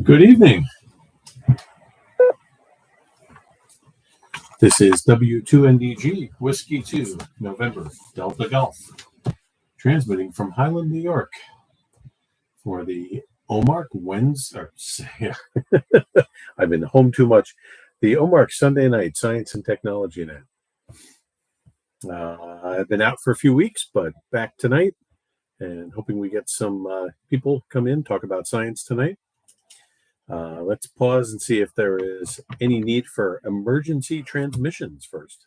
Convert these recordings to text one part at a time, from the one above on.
Good evening. This is W2NDG, Whiskey 2, November, Delta Golf, transmitting from Highland, New York for the OMARC Wednesday. I've been home too much. The OMARC Sunday night Science and Technology Night. I've been out for a few weeks, but back tonight and hoping we get some people come in, talk about science tonight. Let's pause and see if there is any need for emergency transmissions first.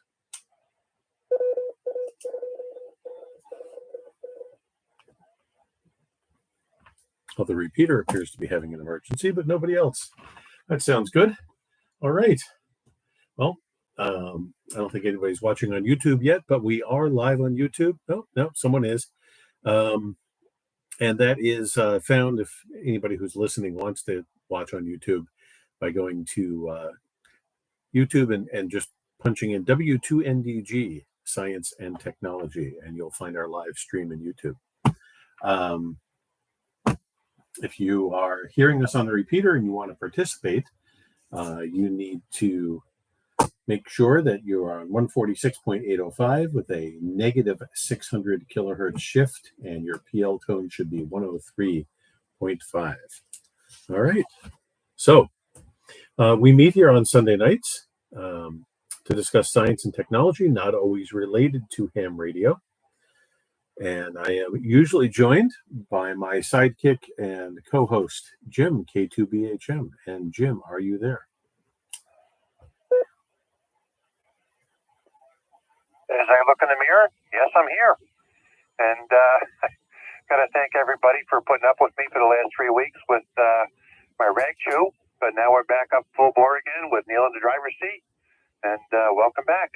Well, the repeater appears to be having an emergency, but nobody else. That sounds good. All right. Well, I don't think anybody's watching on YouTube yet, but we are live on YouTube. No, someone is. And that is found if anybody who's listening wants to watch on YouTube by going to YouTube and just punching in W2NDG, Science and Technology, and you'll find our live stream in YouTube. If you are hearing us on the repeater and you want to participate, you need to make sure that you are on 146.805 with a negative 600 kilohertz shift, and your PL tone should be 103.5. All right. So we meet here on Sunday nights to discuss science and technology, not always related to ham radio. And I am usually joined by my sidekick and co-host, Jim, K2BHM. And Jim, are you there? As I look in the mirror, yes, I'm here. And I got to thank everybody for putting up with me for the last 3 weeks with my rag chew. But now we're back up full bore again with Neil in the driver's seat. And welcome back,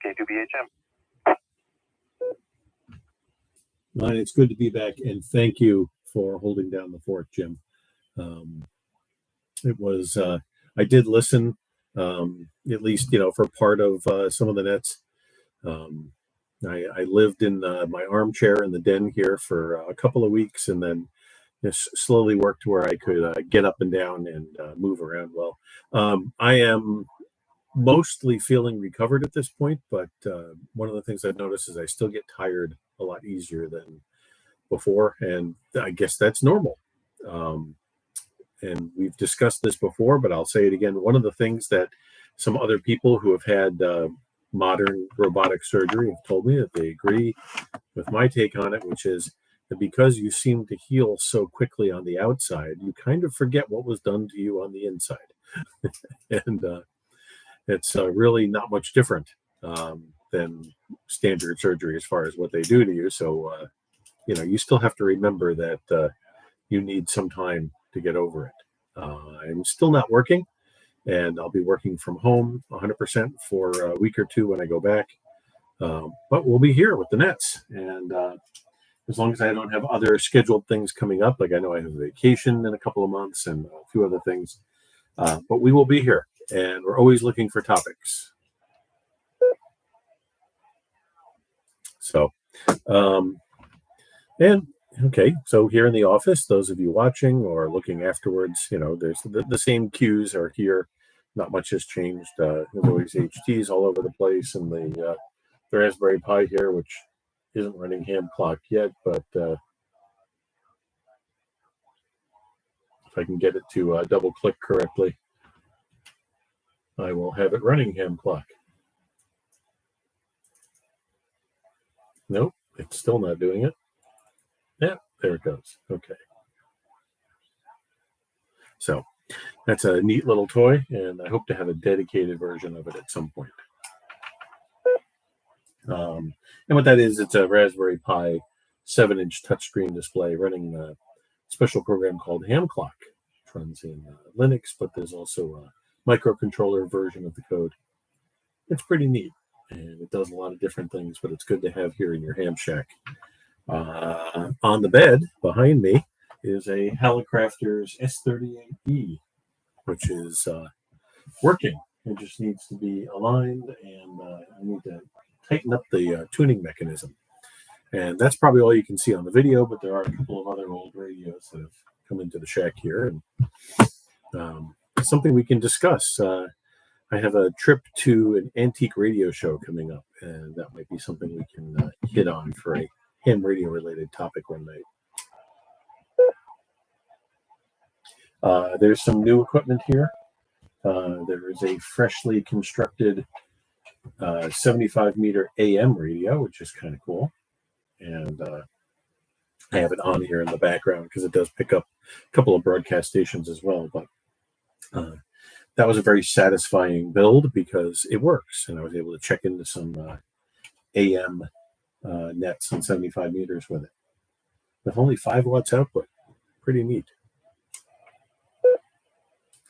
K2BHM. Well, it's good to be back, and thank you for holding down the fort, Jim. It was, I did listen, at least, for part of some of the nets. I lived in my armchair in the den here for a couple of weeks, and then just slowly worked to where I could get up and down and move around well. I am mostly feeling recovered at this point, but one of the things I've noticed is I still get tired a lot easier than before, and I guess that's normal. And we've discussed this before, but I'll say it again. One of the things that some other people who have had modern robotic surgery have told me that they agree with my take on it, which is that because you seem to heal so quickly on the outside, you kind of forget what was done to you on the inside. And it's really not much different than standard surgery as far as what they do to you. So, you still have to remember that you need some time to get over it. I'm still not working, and I'll be working from home 100% for a week or two when I go back. But we'll be here with the nets. And as long as I don't have other scheduled things coming up, like I know I have a vacation in a couple of months and a few other things, but we will be here, and we're always looking for topics. So, okay, so here in the office, those of you watching or looking afterwards, there's the same cues are here. Not much has changed. There's always HTs all over the place, and the Raspberry Pi here, which isn't running ham clock yet, but if I can get it to double click correctly, I will have it running ham clock. Nope, It's still not doing it. Yeah, there it goes. Okay. So that's a neat little toy, and I hope to have a dedicated version of it at some point. And what that is, it's a Raspberry Pi 7-inch touchscreen display running a special program called HamClock. It runs in Linux, but there's also a microcontroller version of the code. It's pretty neat, and it does a lot of different things, but it's good to have here in your ham shack. On the bed behind me is a Hallicrafters S38E, which is working. It just needs to be aligned, and I need to tighten up the tuning mechanism. And that's probably all you can see on the video, but there are a couple of other old radios that have come into the shack here, and something we can discuss. I have a trip to an antique radio show coming up, and that might be something we can hit on for a ham radio related topic one night. There's some new equipment here. There is a freshly constructed 75 meter AM radio, which is kind of cool. And I have it on here in the background because it does pick up a couple of broadcast stations as well. But that was a very satisfying build because it works. And I was able to check into some AM nets on 75 meters with it. With only 5 watts output. Pretty neat.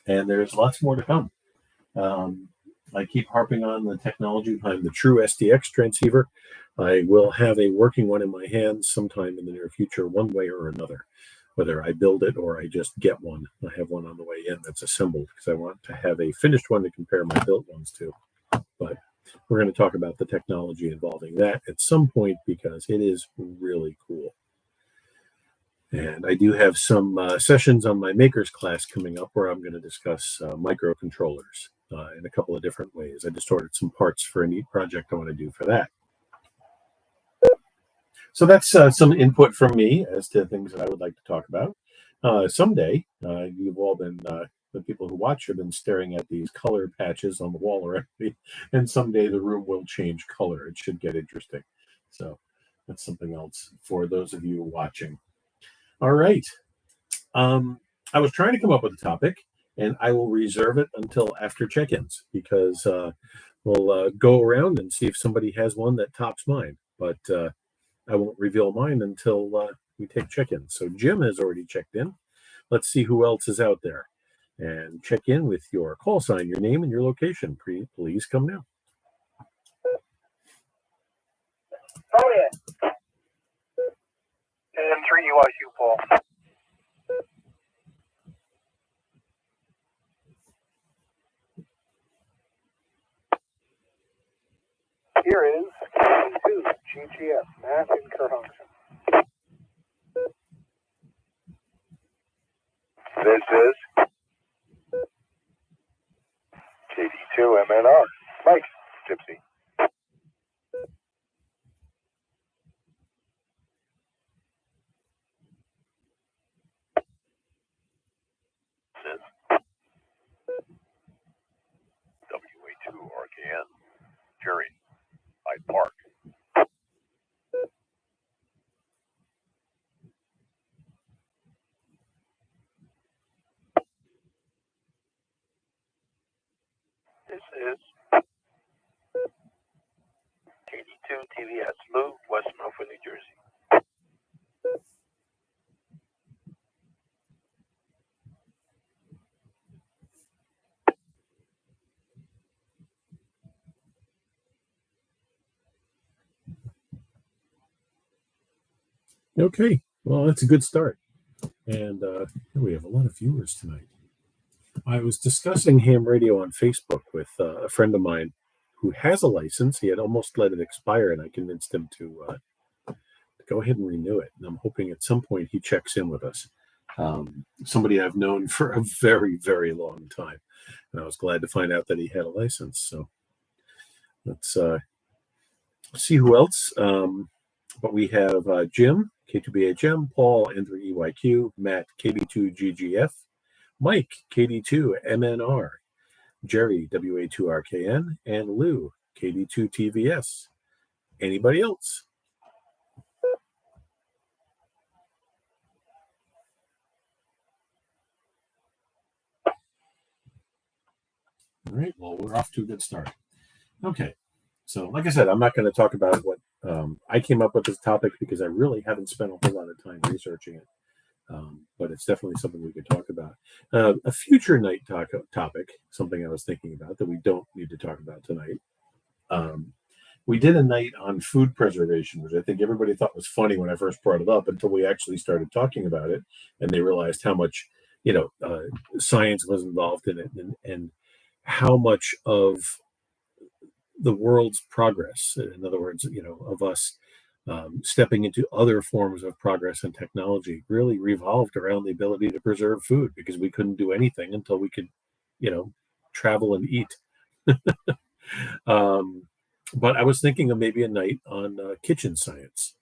And there's lots more to come. I keep harping on the technology behind the true SDX transceiver. I will have a working one in my hands sometime in the near future, one way or another, whether I build it or I just get one. I have one on the way in that's assembled because I want to have a finished one to compare my built ones to. But we're going to talk about the technology involving that at some point because it is really cool. And I do have some sessions on my makers class coming up where I'm going to discuss microcontrollers in a couple of different ways. I just ordered some parts for a neat project I want to do for that. So that's some input from me as to things that I would like to talk about. Someday, you've all been, the people who watch have been staring at these color patches on the wall around me, and someday the room will change color. It should get interesting. So that's something else for those of you watching. All right. I was trying to come up with a topic, and I will reserve it until after check-ins because we'll go around and see if somebody has one that tops mine. But I won't reveal mine until we take check-ins. So Jim has already checked in. Let's see who else is out there. And check in with your call sign, your name, and your location. Please come now. Oh, yeah. And 3 UIU, Paul. Here is 2 GGF, Matt in Kerhonkson. This is KD2 MNR, Mike, Gypsy. WA2 RKN, Jerry, Hyde Park. This is KD2 TVS, Lou, West Milford, New Jersey. Okay. Well, that's a good start. And we have a lot of viewers tonight. I was discussing ham radio on Facebook with a friend of mine who has a license. He had almost let it expire, and I convinced him to go ahead and renew it. And I'm hoping at some point he checks in with us. Somebody I've known for a very, very long time. And I was glad to find out that he had a license. So let's see who else. But we have Jim, K2BHM, Paul, N3EYQ, Matt, KB2GGF, Mike, KD2MNR, Jerry, WA2RKN, and Lou, KD2TVS. Anybody else? All right, well, we're off to a good start. Okay, so like I said, I'm not going to talk about what I came up with this topic because I really haven't spent a whole lot of time researching it. But it's definitely something we could talk about. A future night topic, something I was thinking about that we don't need to talk about tonight. We did a night on food preservation, which I think everybody thought was funny when I first brought it up until we actually started talking about it, and they realized how much science was involved in it, and how much of the world's progress, in other words, of us stepping into other forms of progress and technology, really revolved around the ability to preserve food because we couldn't do anything until we could, travel and eat. But I was thinking of maybe a night on kitchen science.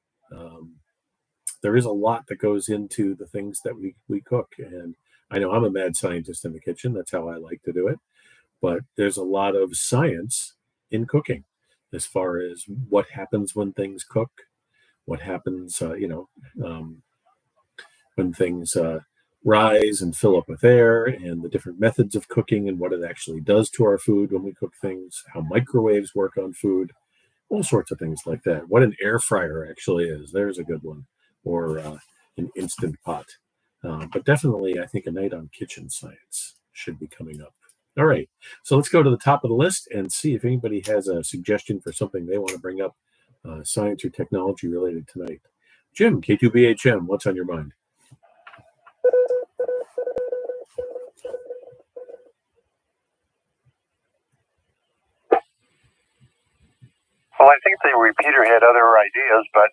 There is a lot that goes into the things that we cook. And I know I'm a mad scientist in the kitchen. That's how I like to do it. But there's a lot of science in cooking as far as what happens when things cook, what happens, when things rise and fill up with air, and the different methods of cooking and what it actually does to our food when we cook things, how microwaves work on food, all sorts of things like that. What an air fryer actually is. There's a good one. Or an instant pot. But definitely, I think a night on kitchen science should be coming up. All right, so let's go to the top of the list and see if anybody has a suggestion for something they want to bring up, science or technology related tonight. Jim, K2BHM, what's on your mind? Well, I think the repeater had other ideas, but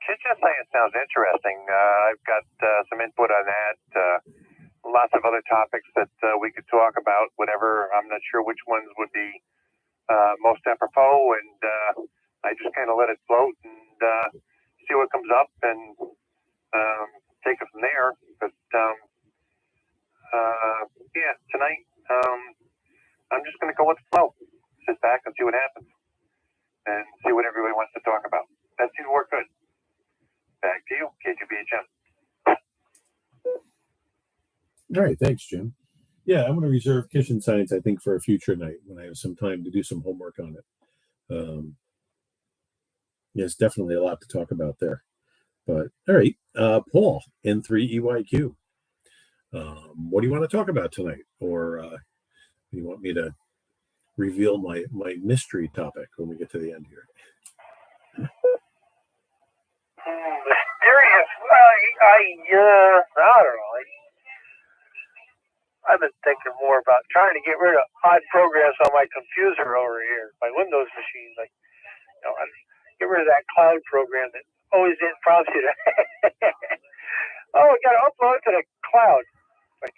kitchen science sounds interesting. I've got some input on that. Lots of other topics that we could talk about, whatever. I'm not sure which ones would be most apropos, and I just kind of let it float and see what comes up and take it from there. But yeah, tonight I'm just going to go with the flow. Sit back and see what happens and see what everybody wants to talk about. That seems to work good. Back to you, K2BHM. All right, thanks, Jim. Yeah, I'm going to reserve kitchen science, I think, for a future night when I have some time to do some homework on it. There's definitely a lot to talk about there. But all right, Paul, N3EYQ. What do you want to talk about tonight? Or do you want me to reveal my mystery topic when we get to the end here? Mysterious? I don't know. I've been thinking more about trying to get rid of odd programs on my computer over here, my Windows machine. Like, get rid of that cloud program that always prompts you to, oh, I got to upload it to the cloud. Like,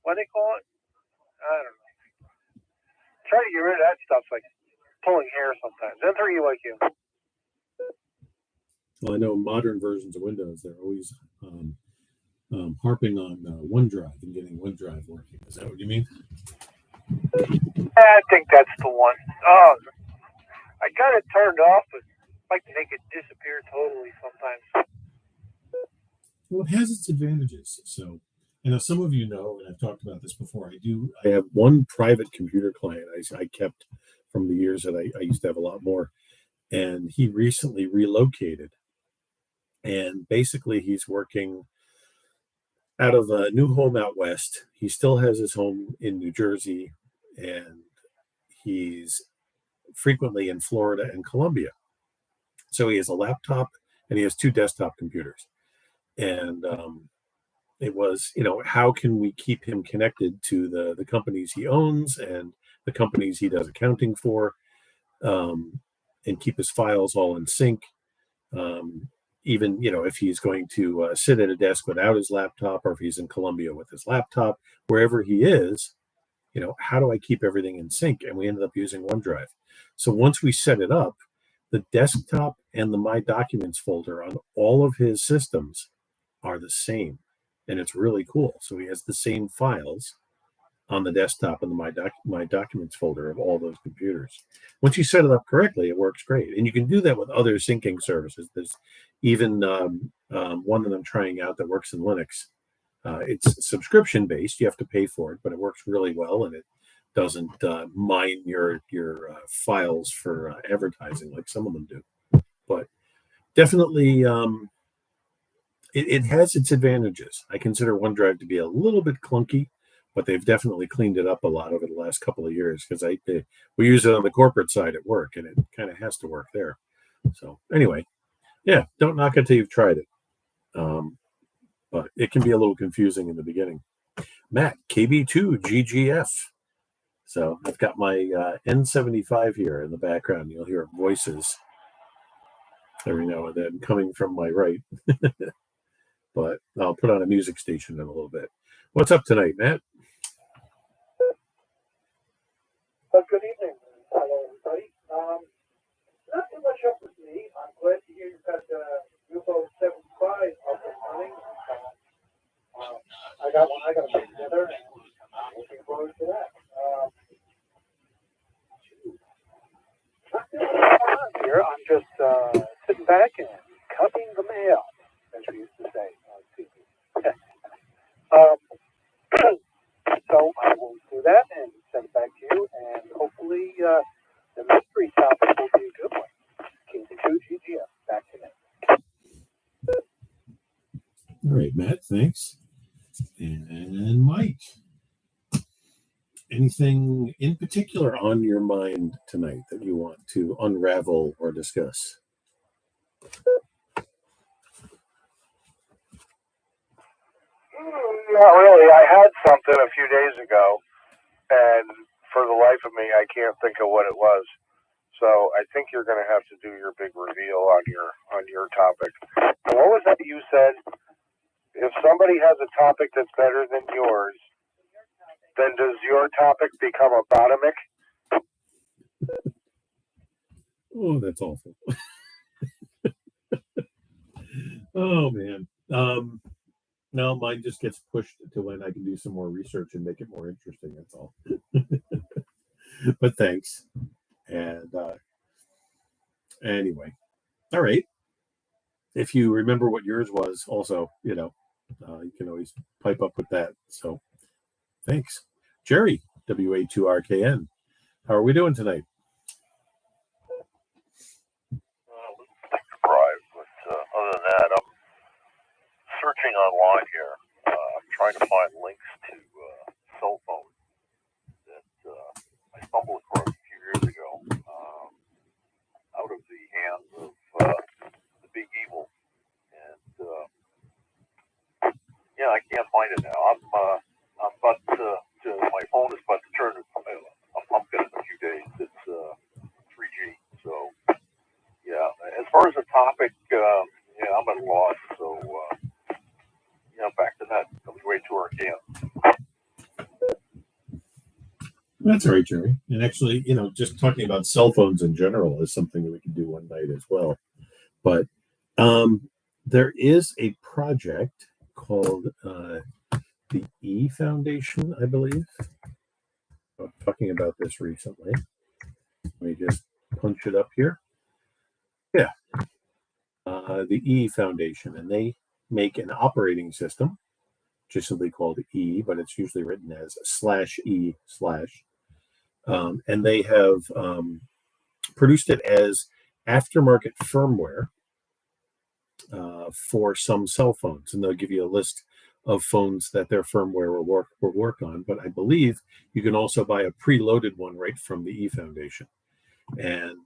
what do they call it? I don't know. Try to get rid of that stuff, like pulling hair sometimes. N3EYQ. Well, I know modern versions of Windows, they're always harping on OneDrive and getting OneDrive working. Is that what you mean? I think that's the one. Oh, I got it turned off, but I like to make it disappear totally sometimes. Well, it has its advantages. So, some of you know, and I've talked about this before, I have one private computer client I kept from the years that I used to have a lot more. And he recently relocated. And basically, he's working out of a new home out west. He still has his home in New Jersey, and he's frequently in Florida and Colombia. So he has a laptop and he has two desktop computers. And it was, how can we keep him connected to the companies he owns and the companies he does accounting for, and keep his files all in sync? Even, if he's going to sit at a desk without his laptop, or if he's in Colombia with his laptop, wherever he is, how do I keep everything in sync? And we ended up using OneDrive. So once we set it up, the desktop and the My Documents folder on all of his systems are the same. And it's really cool. So he has the same files on the desktop and the My Documents folder of all those computers. Once you set it up correctly, it works great. And you can do that with other syncing services. There's even one that I'm trying out that works in Linux. It's subscription based. You have to pay for it, but it works really well. And doesn't mine your files for advertising like some of them do. But definitely, it has its advantages. I consider OneDrive to be a little bit clunky, but they've definitely cleaned it up a lot over the last couple of years because we use it on the corporate side at work, and it kind of has to work there. So anyway, yeah, don't knock it till you've tried it. But it can be a little confusing in the beginning. Matt, KB2 GGF. So I've got my N75 here in the background. You'll hear voices every now and then coming from my right. But I'll put on a music station in a little bit. What's up tonight, Matt? Good evening. Hello, everybody. Not too much up with me. I'm glad to hear you've got the UFO 75 up and running. I got to put together, and I'm looking forward to that. Not doing a lot here. I'm just sitting back and cutting the mail, as we used to say on TV. So I will do that and send it back to you, and hopefully the mystery topic will be a good one. KB2 GGF, back to you. All right, Matt, thanks. And Mike, anything in particular on your mind tonight that you want to unravel or discuss? Not really. I had something a few days ago, and for the life of me, I can't think of what it was. So I think you're going to have to do your big reveal on your topic. And what was that you said? If somebody has a topic that's better than yours, then does your topic become a bottomic? Oh, that's awful. Oh, man. No, mine just gets pushed to when I can do some more research and make it more interesting. That's all. But thanks. And anyway, all right. If you remember what yours was, also, you can always pipe up with that. So thanks. Jerry, WA2RKN. How are we doing tonight? Surprised, but other than that, I'm searching online here. I'm trying to find links to cell phones that I stumbled across a few years ago out of the hands of the big evil, and yeah, I can't find it now. I'm about to my phone is about to turn a pumpkin in a few days. It's 3G, so yeah. As far as the topic, yeah, I'm at a loss. So yeah, back to that. WA2RKN. That's all right, Jerry. And actually, just talking about cell phones in general is something that we can do one night as well. But there is a project called the E Foundation, I believe. I'm talking about this recently. Let me just punch it up here. Yeah. The E Foundation, and they make an operating system, just simply called E, but it's usually written as /E/. And they have produced it as aftermarket firmware for some cell phones, and they'll give you a list of phones that their firmware will work on. But I believe you can also buy a preloaded one right from the E Foundation, and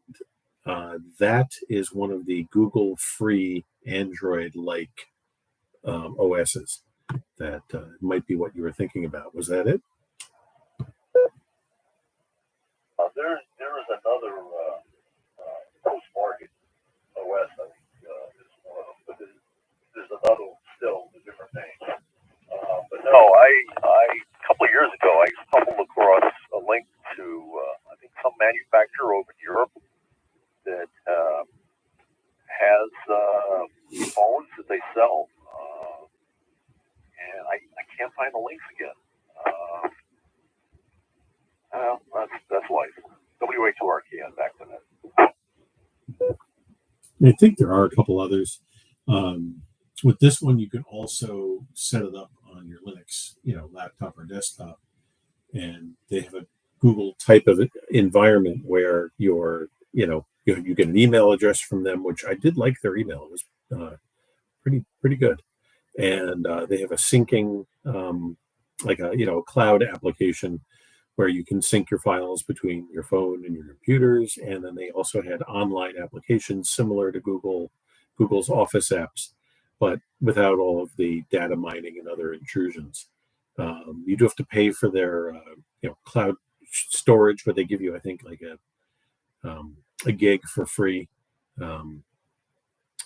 that is one of the Google free Android-like OSs. That might be what you were thinking about. Was that it? There is another post-market OS, I think, is one of them, but there's another one still with a different name. But no, I a couple of years ago, I stumbled across a link to I think some manufacturer over in Europe that has phones that they sell, and I can't find the links again. Well, that's life. WA2RKN, back to that. I think there are a couple others. With this one, you can also set it up on your Linux, laptop or desktop, and they have a Google type of environment where you get an email address from them, which I did like their email. It was pretty good. And they have a syncing, like a cloud application where you can sync your files between your phone and your computers. And then they also had online applications similar to Google's Office apps, but without all of the data mining and other intrusions. You do have to pay for their cloud storage, but they give you, I think, like a gig for free,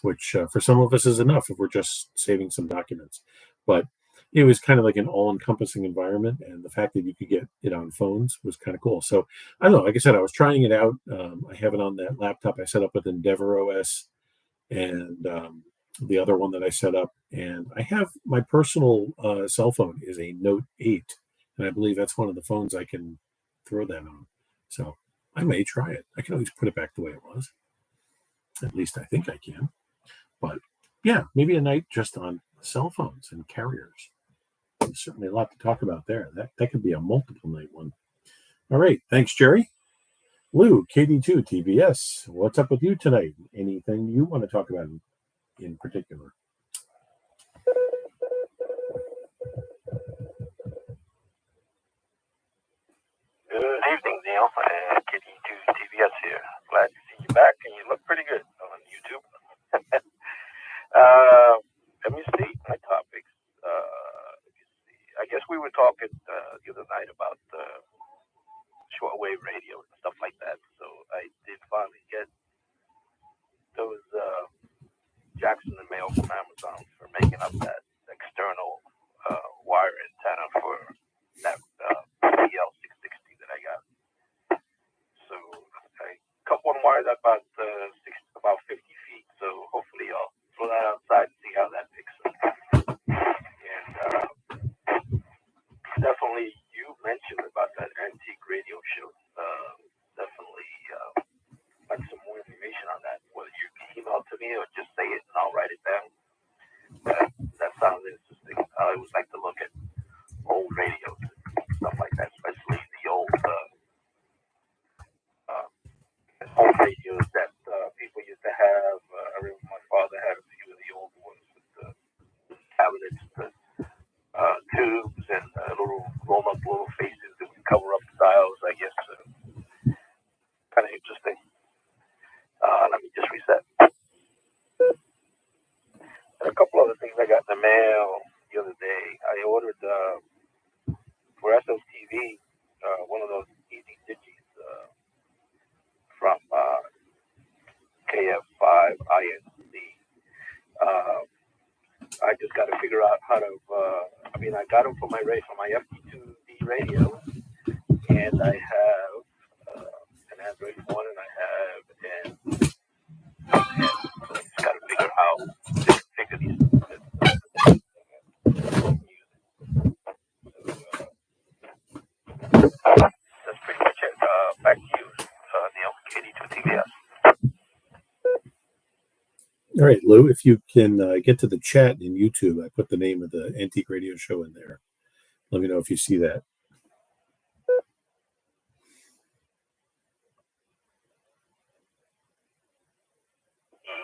which for some of us is enough if we're just saving some documents. But it was kind of like an all-encompassing environment, and the fact that you could get it on phones was kind of cool. So I don't know. Like I said, I was trying it out. I have it on that laptop I set up with Endeavor OS, and the other one that I set up. And I have my personal cell phone is a Note 8, and I believe that's one of the phones I can throw that on. So I may try it. I can always put it back the way it was. At least I think I can. But yeah, maybe a night just on cell phones and carriers. There's certainly a lot to talk about there. That could be a multiple night one. All right. Thanks, Jerry. Lou, KD2 TBS. What's up with you tonight? Anything you want to talk about in particular? Good evening, Neil. KD2 TBS here. Glad to see you back, and you look pretty good on YouTube. Let me see my topics. I guess we were talking the other night about shortwave radio and stuff like that. So I did finally get those jacks in the mail from Amazon for making up that external wire antenna for that PL660 that I got. So I cut one wire that's about 50 feet. So hopefully I'll throw that outside and see how that picks up. And definitely you mentioned about that antique radio show. Definitely like some more information on that. Whether you can email to me or just say it and I'll write it down. That sounds interesting. I always like to look at old radios and stuff like that, especially the old radios that people used to have. I remember my father had a few of the old ones with the cabinets, the tubes, and little roll-up little faces that would cover up the dials. I guess kind of interesting. Let me just reset. And a couple other things I got in the mail the other day. I ordered for SOTV one of those easy digis from KF5 INC. I just got to figure out how to. I got them for my FT2D radio, and I have an Android phone, and I have an. So I just got to figure out figure these. That's pretty much it. Back to you, Neil. KD2 TBS. All right, Lou, if you can get to the chat in YouTube, I put the name of the Antique Radio Show in there. Let me know if you see that.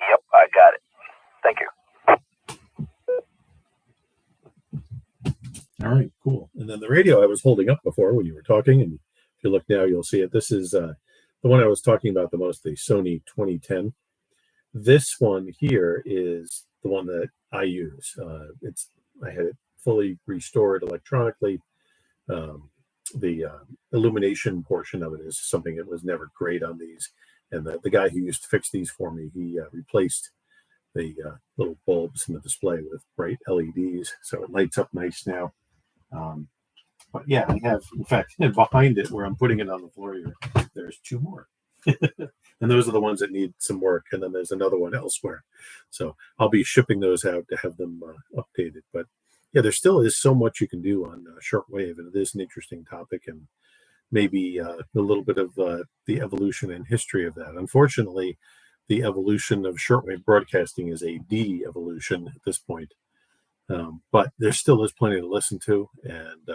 Yep, I got it. Thank you. All right, cool. And then the radio I was holding up before when you were talking, and if you look now, you'll see it. This is the one I was talking about the most, the Sony 2010. This one here is the one that I use. I had it fully restored electronically. The illumination portion of it is something that was never great on these. And the guy who used to fix these for me, he replaced the little bulbs in the display with bright LEDs. So it lights up nice now. But yeah, I have, in fact, behind it where I'm putting it on the floor here, there's two more. And those are the ones that need some work. And then there's another one elsewhere. So I'll be shipping those out to have them updated. But yeah, there still is so much you can do on shortwave. And it is an interesting topic, and maybe a little bit of the evolution and history of that. Unfortunately, the evolution of shortwave broadcasting is a de-evolution at this point. But there still is plenty to listen to. And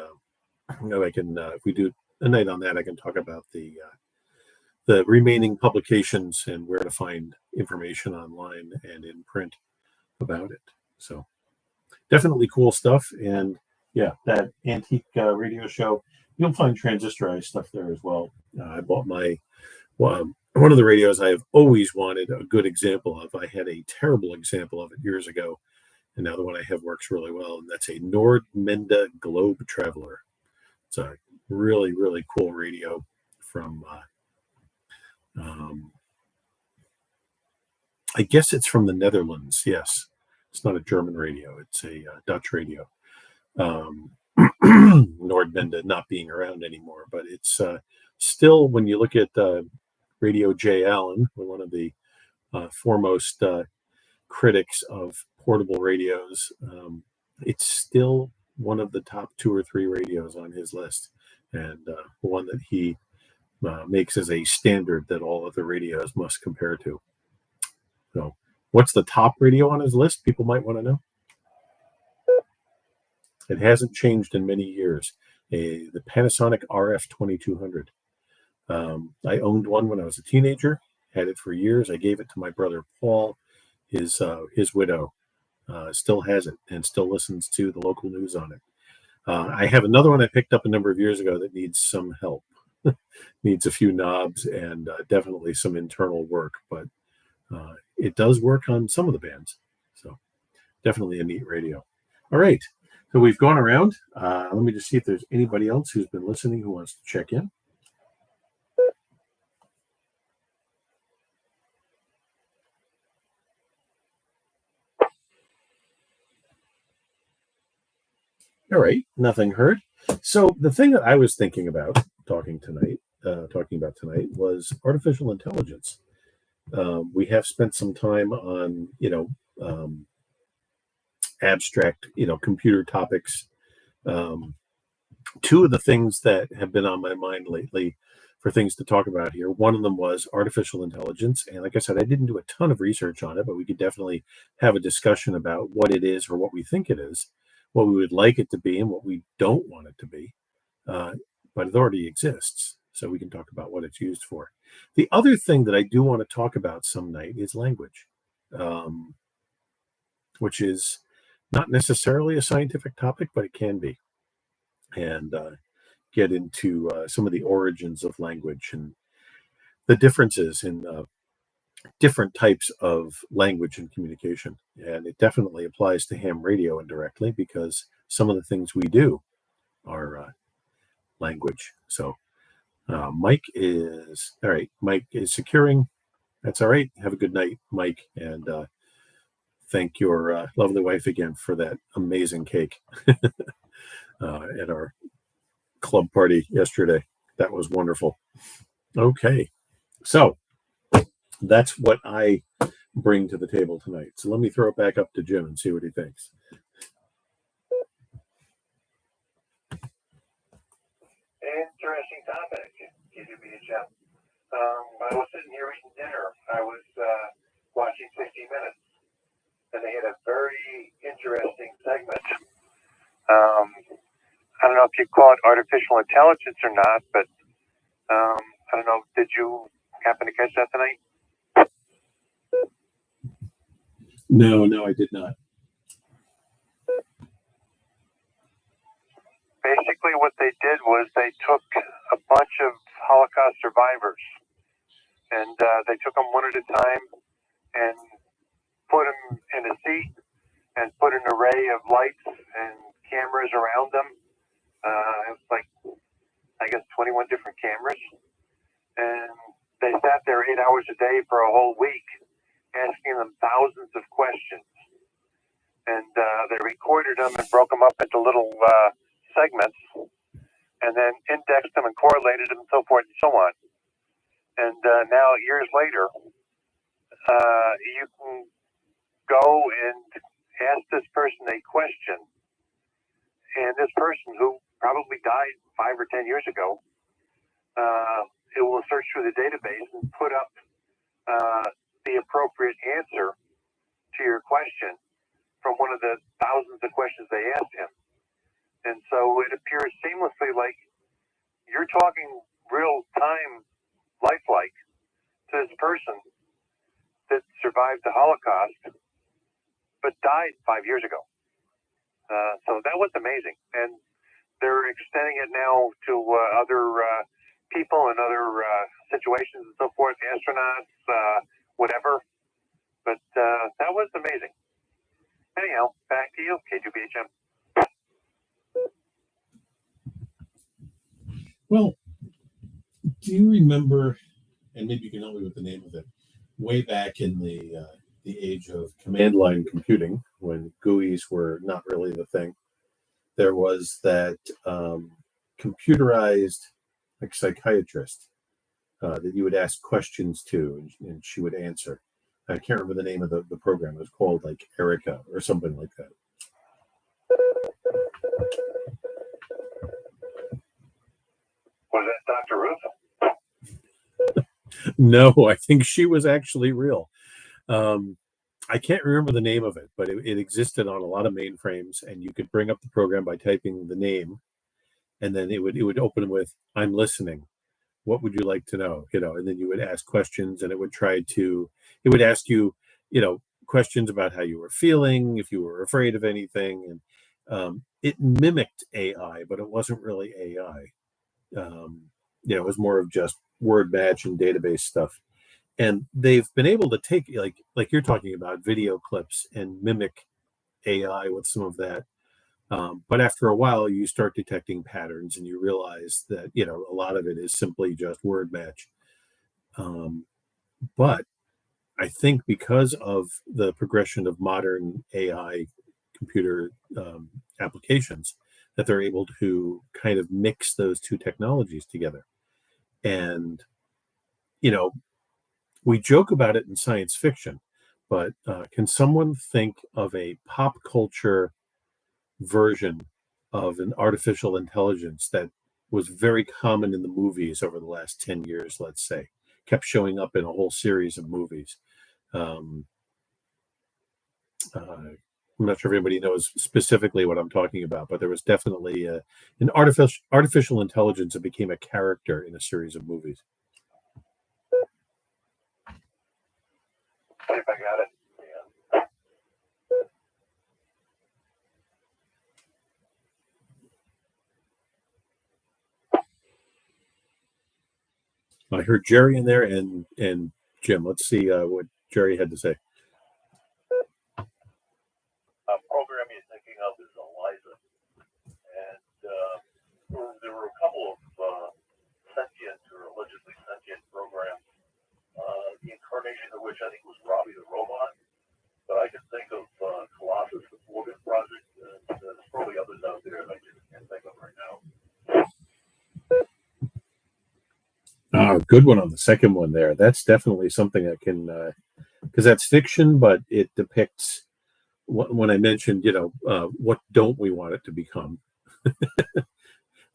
I can, if we do a night on that, I can talk about the remaining publications and where to find information online and in print about it. So definitely cool stuff. And yeah, that antique radio show, you'll find transistorized stuff there as well. I bought one of the radios I have always wanted a good example of. I had a terrible example of it years ago, and now the one I have works really well, and that's a Nordmenda Globe Traveler. It's a really, really cool radio from, I guess it's from the Netherlands. Yes, it's not a German radio; it's a Dutch radio. Nordmenda not being around anymore, but it's still, when you look at Radio J. Allen, one of the foremost critics of portable radios, it's still one of the top 2 or 3 radios on his list, and one that he makes as a standard that all other radios must compare to. So, what's the top radio on his list? People might want to know. It hasn't changed in many years. The Panasonic RF 2200. I owned one when I was a teenager, had it for years. I gave it to my brother Paul, his widow. Still has it and still listens to the local news on it. I have another one I picked up a number of years ago that needs some help. Needs a few knobs and definitely some internal work, but it does work on some of the bands. So definitely a neat radio. All right. So we've gone around. Let me just see if there's anybody else who's been listening who wants to check in. All right, nothing heard. So the thing that I was thinking about talking about tonight was artificial intelligence. We have spent some time on, abstract, computer topics. Two of the things that have been on my mind lately for things to talk about here, one of them was artificial intelligence. And like I said, I didn't do a ton of research on it, but we could definitely have a discussion about what it is or what we think it is, what we would like it to be and what we don't want it to be. But it already exists, so we can talk about what it's used for. The other thing that I do want to talk about some night is language, which is not necessarily a scientific topic, but it can be. And get into some of the origins of language and the differences in different types of language and communication. And it definitely applies to ham radio indirectly because some of the things we do are language. So Mike is all right. Mike is securing. That's all right. Have a good night, Mike, and thank your lovely wife again for that amazing cake at our club party yesterday. That was wonderful. Okay, so that's what I bring to the table tonight. So let me throw it back up to Jim and see what he thinks. Interesting topic, Jim. I was sitting here eating dinner. I was watching 60 Minutes, and they had a very interesting segment. I don't know if you call it artificial intelligence or not, but I don't know. Did you happen to catch that tonight? No, I did not. Basically, what they did was they took a bunch of Holocaust survivors, and they took them one at a time and put them in a seat and put an array of lights and cameras around them. It was like, I guess, 21 different cameras. And they sat there 8 hours a day for a whole week, asking them thousands of questions. And they recorded them and broke them up into little segments, and then indexed them and correlated them and so forth and so on. And now, years later, you can go and ask this person a question, and this person, who probably died 5 or 10 years ago, it will search through the database and put up the appropriate answer to your question from one of the thousands of questions they asked him. And so it appears seamlessly like you're talking real time lifelike to this person that survived the Holocaust but died 5 years ago. So that was amazing. And they're extending it now to other people and other situations and so forth, astronauts, whatever. But that was amazing. Anyhow, back to you, K2BHM. Well, do you remember, and maybe you can help me with the name of it, way back in the age of command line computing, when GUIs were not really the thing, there was that computerized like psychiatrist that you would ask questions to, and she would answer. I can't remember the name of the program. It was called like Erica or something like that. Was that Dr. Ruth? No, I think she was actually real. I can't remember the name of it, but it existed on a lot of mainframes, and you could bring up the program by typing the name, and then it would open with "I'm listening. What would you like to know?" And then you would ask questions, and it would ask you, questions about how you were feeling, if you were afraid of anything, and it mimicked AI, but it wasn't really AI. It was more of just word match and database stuff. And they've been able to take like you're talking about video clips and mimic AI with some of that. But after a while, you start detecting patterns, and you realize that a lot of it is simply just word match. But I think because of the progression of modern AI computer applications, that they're able to kind of mix those two technologies together. And we joke about it in science fiction, but can someone think of a pop culture version of an artificial intelligence that was very common in the movies over the last 10 years, let's say, kept showing up in a whole series of movies? I'm not sure if anybody knows specifically what I'm talking about, but there was definitely an artificial intelligence that became a character in a series of movies. See if I got it. I heard Jerry in there and Jim. Let's see what Jerry had to say. Program you're thinking of is Eliza, and there were a couple of sentient or allegedly sentient programs, the incarnation of which I think was Robbie the Robot, but I can think of Colossus, the Morgan Project, and there's probably others out there that I just can't think of right now. Good one on the second one there. That's definitely something that can, because that's fiction, but it depicts when I mentioned, what don't we want it to become?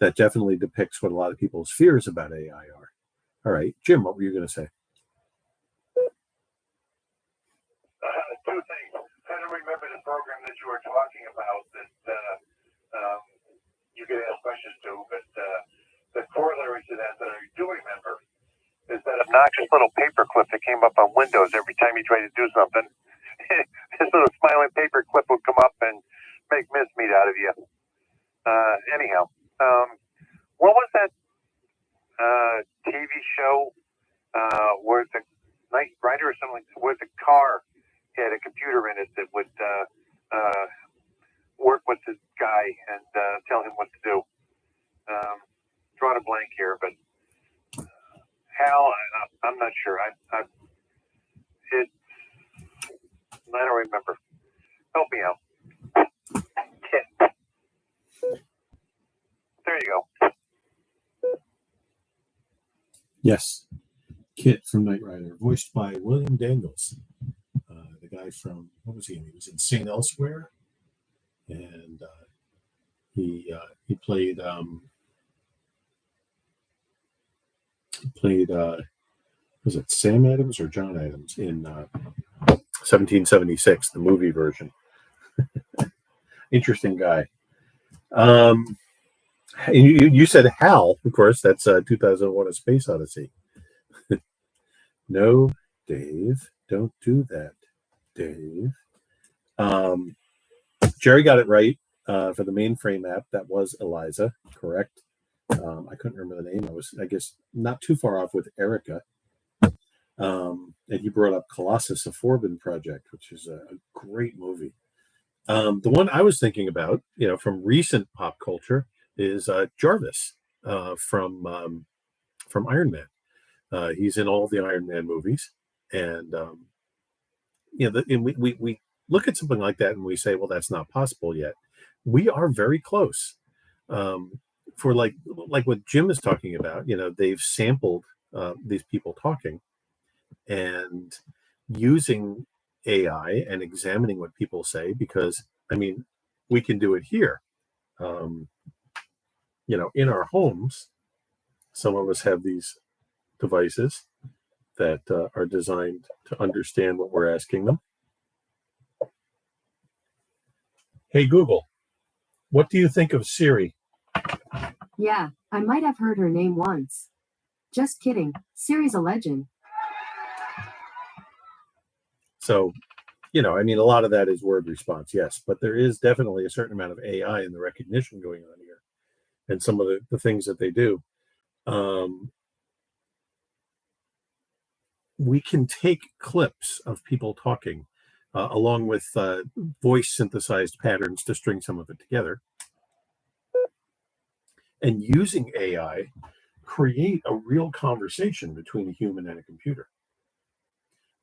That definitely depicts what a lot of people's fears about AI are. All right, Jim, what were you going to say? Two things. I don't remember the program that you were talking about that you could ask questions to, but the corollary to that I do remember is that obnoxious little paperclip that came up on Windows every time you tried to do something. This little smiling paperclip would come up and make mincemeat out of you. Anyhow, what was that TV show where the Knight Rider or something, where the car had a computer in it that would work with the guy and tell him what to do? Drawn a blank here, but Hal, I'm not sure. I don't remember. Help me out. Kit. There you go. Yes, Kit from Knight Rider, voiced by William Daniels, the guy from, what was he in? He was in St. Elsewhere, and he played was it Sam Adams or John Adams in 1776, the movie version. Interesting guy. And you said HAL, of course. That's 2001: A Space Odyssey. No, Dave, don't do that, Dave. Jerry got it right for the mainframe app. That was Eliza, correct. I couldn't remember the name. I guess, not too far off with Erica. And he brought up Colossus, a Forbin project, which is a great movie. The one I was thinking about, from recent pop culture, is Jarvis from Iron Man. He's in all the Iron Man movies, and and we look at something like that and we say, well, that's not possible yet. We are very close. For like what Jim is talking about, they've sampled these people talking and using AI and examining what people say, because we can do it here. In our homes, some of us have these devices that are designed to understand what we're asking them. Hey, Google, what do you think of Siri? Yeah, I might have heard her name once. Just kidding. Siri's a legend. So, a lot of that is word response, yes, but there is definitely a certain amount of AI in the recognition going on here, and some of the things that they do. We can take clips of people talking, along with voice synthesized patterns to string some of it together, and using AI, create a real conversation between a human and a computer.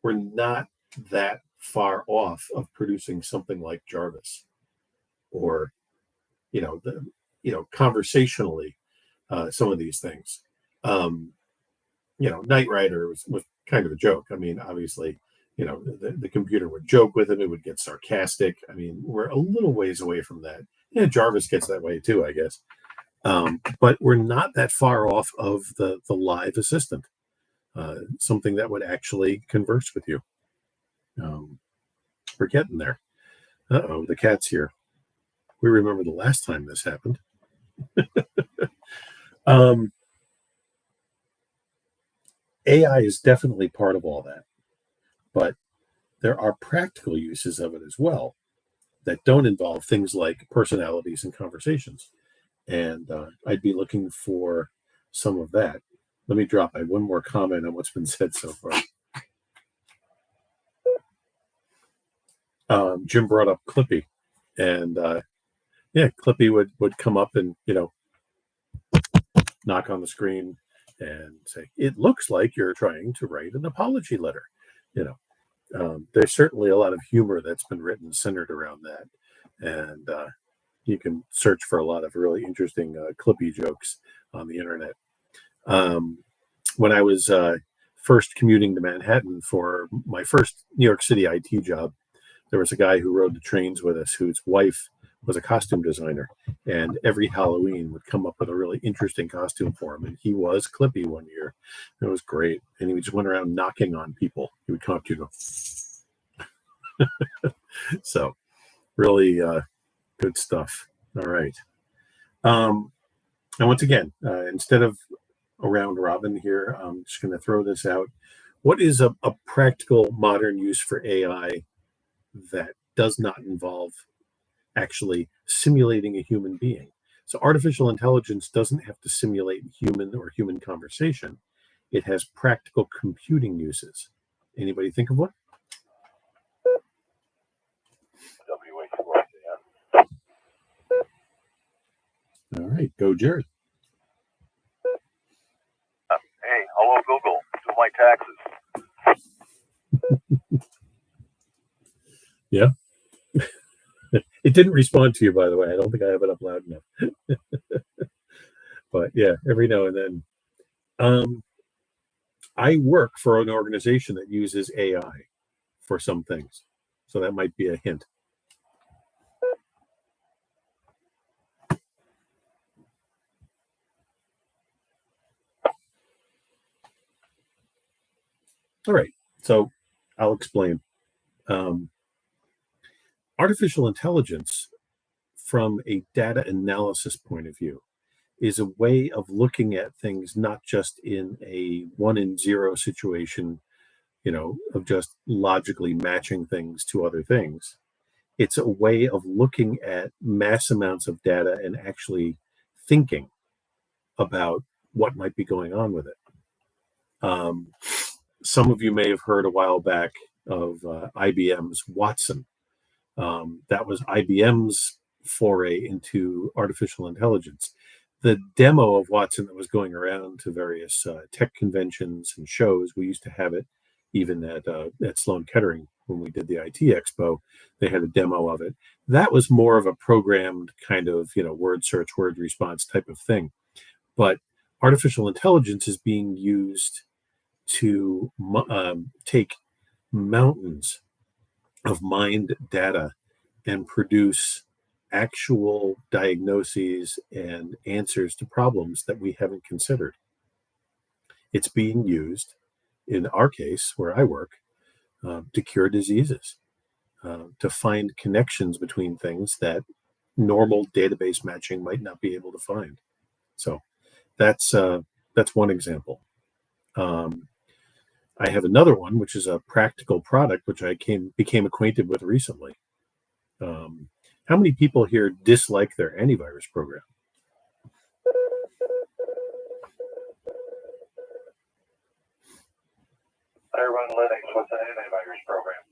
We're not that far off of producing something like Jarvis, or conversationally, some of these things. Knight Rider was kind of a joke. Obviously, the computer would joke with him; it would get sarcastic. We're a little ways away from that. Yeah, Jarvis gets that way too, I guess. But we're not that far off of the live assistant, something that would actually converse with you. We're getting there. Uh-oh, the cat's here. We remember the last time this happened. AI is definitely part of all that, but there are practical uses of it as well that don't involve things like personalities and conversations. And I'd be looking for some of that. Let me drop one more comment on what's been said so far. Jim brought up Clippy, and Clippy would come up and knock on the screen and say, "It looks like you're trying to write an apology letter." There's certainly a lot of humor that's been written centered around that, and you can search for a lot of really interesting Clippy jokes on the internet. When I was first commuting to Manhattan for my first New York City IT job, there was a guy who rode the trains with us whose wife was a costume designer, and every Halloween would come up with a really interesting costume for him, and he was Clippy one year. It was great, and he just went around knocking on people. He would come up to you and go. So really good stuff. All right. And once again, instead of a round robin here, I'm just going to throw this out. What is a practical modern use for AI that does not involve actually simulating a human being? So artificial intelligence doesn't have to simulate human or human conversation. It has practical computing uses. Anybody think of one? All right, go Jerry. Hey, hello Google, do my taxes. Yeah. It didn't respond to you, by the way. I don't think I have it up loud enough. But yeah, every now and then. I work for an organization that uses AI for some things. So that might be a hint. All right, so I'll explain. Artificial intelligence, from a data analysis point of view, is a way of looking at things not just in a 1 and 0 situation, of just logically matching things to other things. It's a way of looking at mass amounts of data and actually thinking about what might be going on with it. Some of you may have heard a while back of IBM's Watson. That was IBM's foray into artificial intelligence. The demo of Watson that was going around to various tech conventions and shows, we used to have it even at Sloan Kettering when we did the IT Expo. They had a demo of it. That was more of a programmed kind of, word search, word response type of thing. But artificial intelligence is being used to take mountains of mined data and produce actual diagnoses and answers to problems that we haven't considered. It's being used, in our case, where I work, to cure diseases, to find connections between things that normal database matching might not be able to find. So that's one example. I have another one, which is a practical product, which I became acquainted with recently. How many people here dislike their antivirus program? I run Linux with an antivirus program.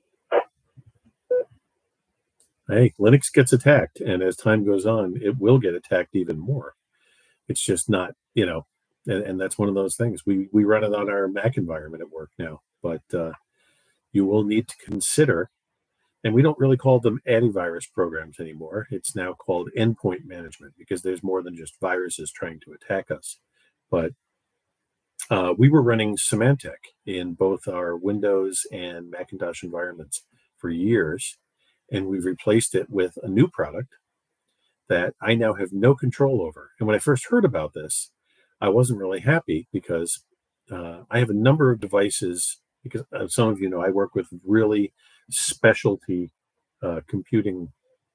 Hey, Linux gets attacked, and as time goes on, it will get attacked even more. It's just not, and that's one of those things. We run it on our Mac environment at work now, but you will need to consider, and we don't really call them antivirus programs anymore. It's now called endpoint management because there's more than just viruses trying to attack us. But we were running Symantec in both our Windows and Macintosh environments for years, and we've replaced it with a new product that I now have no control over. And when I first heard about this, I wasn't really happy because I have a number of devices, because some of you know I work with really specialty computing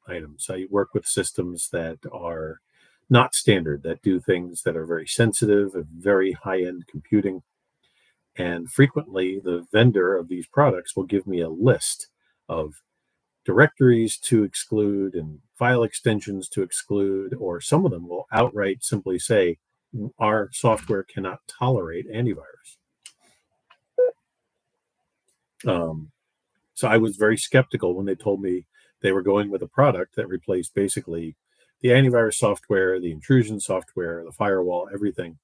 items. I work with systems that are not standard, that do things that are very sensitive and very high-end computing. And frequently, the vendor of these products will give me a list of directories to exclude and file extensions to exclude, or some of them will outright simply say, our software cannot tolerate antivirus. So I was very skeptical when they told me they were going with a product that replaced basically the antivirus software, the intrusion software, the firewall, everything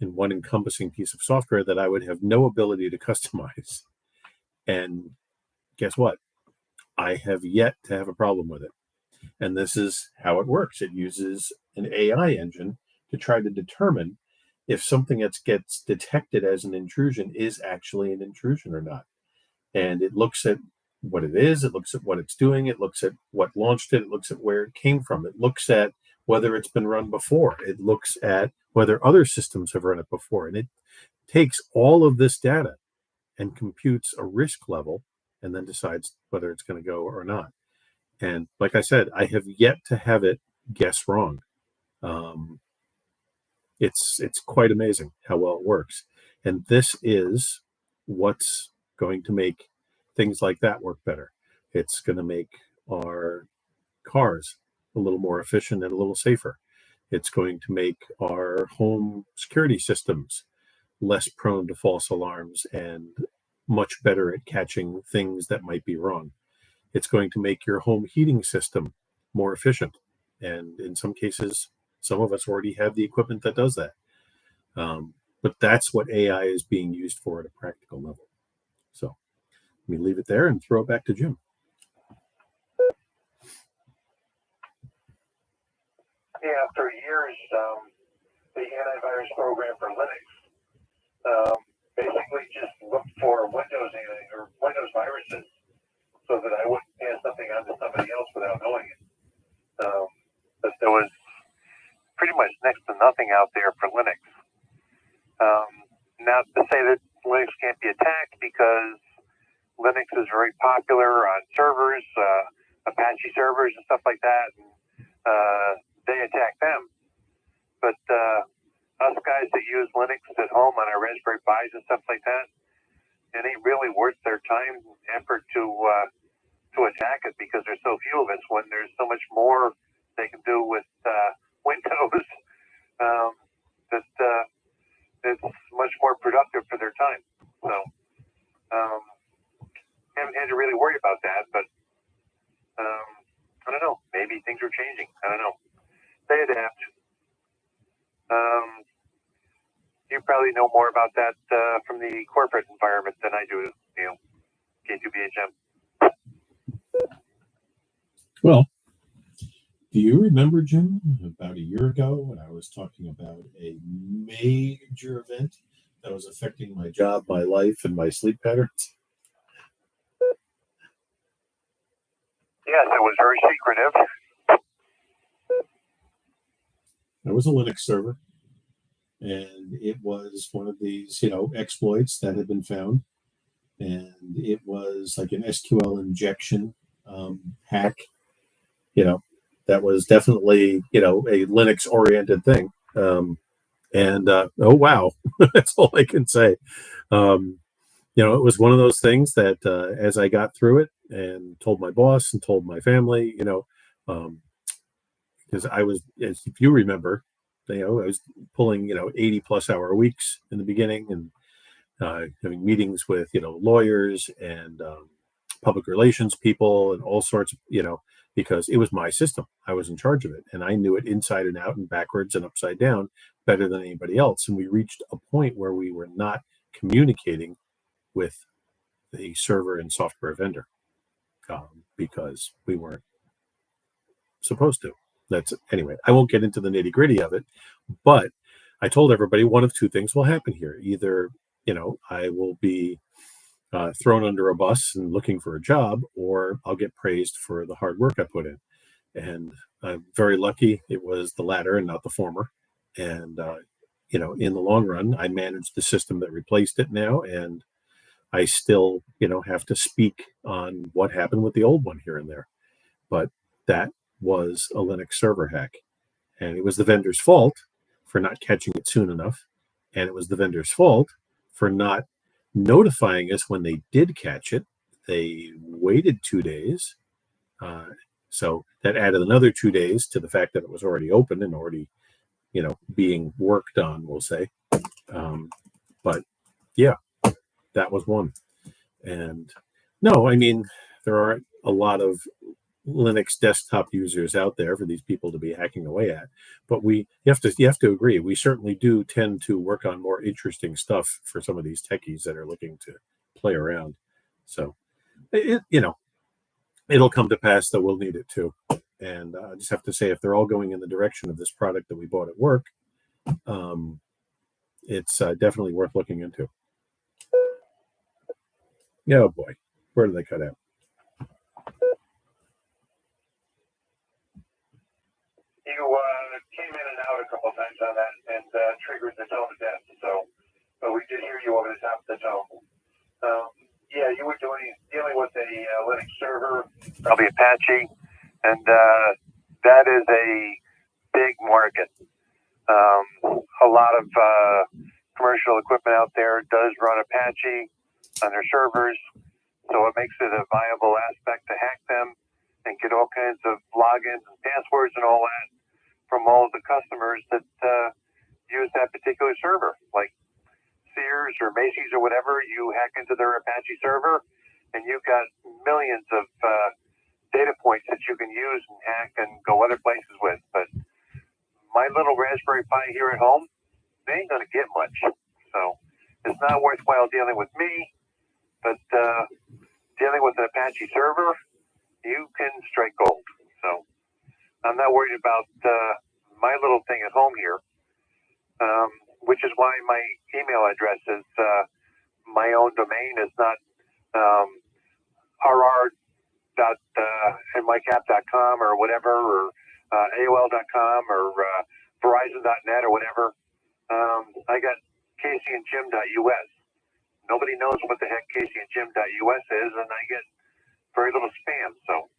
in one encompassing piece of software that I would have no ability to customize. And guess what? I have yet to have a problem with it. And this is how it works. It uses an AI engine to try to determine if something that gets detected as an intrusion is actually an intrusion or not. And it looks at what it is, it looks at what it's doing, it looks at what launched it, it looks at where it came from, it looks at whether it's been run before, it looks at whether other systems have run it before. And it takes all of this data and computes a risk level and then decides whether it's going to go or not. And like I said, I have yet to have it guess wrong. It's quite amazing how well it works. And this is what's going to make things like that work better. It's going to make our cars a little more efficient and a little safer. It's going to make our home security systems less prone to false alarms and much better at catching things that might be wrong. It's going to make your home heating system more efficient. And in some cases, some of us already have the equipment that does that. But that's what AI is being used for at a practical level. So let me leave it there and throw it back to Jim. Yeah, after years, the antivirus program for Linux basically just looked for Windows or Windows viruses so that I wouldn't pass something on to somebody else without knowing it. But there was pretty much next to nothing out there for Linux. Not to say that Linux can't be attacked, because Linux is very popular on servers, Apache servers and stuff like that. And, they attack them. but us guys that use Linux at home on our Raspberry Pis and stuff like that, it ain't really worth their time and effort to attack it because there's so few of us when there's so much more they can do with Windows that it's much more productive for their time. So haven't had to really worry about that, but I don't know. Maybe things are changing. I don't know. They adapt. You probably know more about that from the corporate environment than I do, K2BHM. Well, do you remember, Jim, about a year ago when I was talking about a major event that was affecting my job, my life, and my sleep patterns? Yes, it was very secretive. There was a Linux server, and it was one of these, exploits that had been found, and it was like an SQL injection hack, that was definitely, a Linux-oriented thing. Oh, wow, that's all I can say. It was one of those things that as I got through it and told my boss and told my family, because I was, if you remember, I was pulling, 80 plus hour weeks in the beginning and having meetings with, lawyers and public relations people and all sorts of, because it was my system. I was in charge of it and I knew it inside and out and backwards and upside down better than anybody else. And we reached a point where we were not communicating with the server and software vendor because we weren't supposed to. Anyway, I won't get into the nitty gritty of it, but I told everybody one of two things will happen here. Either, I will be thrown under a bus and looking for a job, or I'll get praised for the hard work I put in. And I'm very lucky it was the latter and not the former. And, in the long run, I managed the system that replaced it now. And I still, have to speak on what happened with the old one here and there. But that was a Linux server hack. And it was the vendor's fault for not catching it soon enough. And it was the vendor's fault for not notifying us when they did catch it. They waited 2 days. So that added another 2 days to the fact that it was already open and already, being worked on, we'll say. But yeah, that was one. And no, I mean, there are a lot of Linux desktop users out there for these people to be hacking away at. But you have to agree, we certainly do tend to work on more interesting stuff for some of these techies that are looking to play around. So, it'll come to pass that we'll need it too. And I just have to say, if they're all going in the direction of this product that we bought at work, it's definitely worth looking into. Oh boy, where did they cut out? You came in and out a couple of times on that and triggered the tone of death. But we did hear you over the top of the tone. Yeah, you were dealing with a Linux server, probably Apache, and that is a big market. A lot of commercial equipment out there does run Apache on their servers, so it makes it a viable aspect to hack them and get all kinds of logins and passwords and all that from all of the customers that use that particular server, like Sears or Macy's or whatever. You hack into their Apache server, and you've got millions of data points that you can use and hack and go other places with. But my little Raspberry Pi here at home, they ain't going to get much. So it's not worthwhile dealing with me, but dealing with an Apache server, you can strike gold. So I'm not worried about my little thing at home here, which is why my email address is my own domain. Is not rr.mycap.com or whatever, or AOL.com or Verizon.net or whatever. I got caseyandjim.us. Nobody knows what the heck caseyandjim.us is, and I get very little spam. So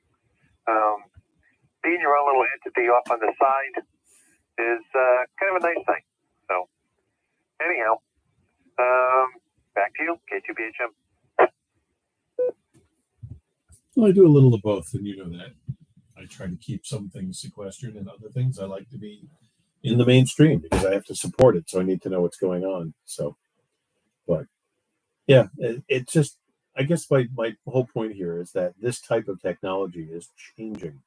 being your own little entity off on the side is kind of a nice thing. So anyhow, back to you, K2BHM. Well, I do a little of both, and you know that. I try to keep some things sequestered, and other things I like to be in the mainstream because I have to support it, so I need to know what's going on. So, but yeah, it's just, I guess my whole point here is that this type of technology is changing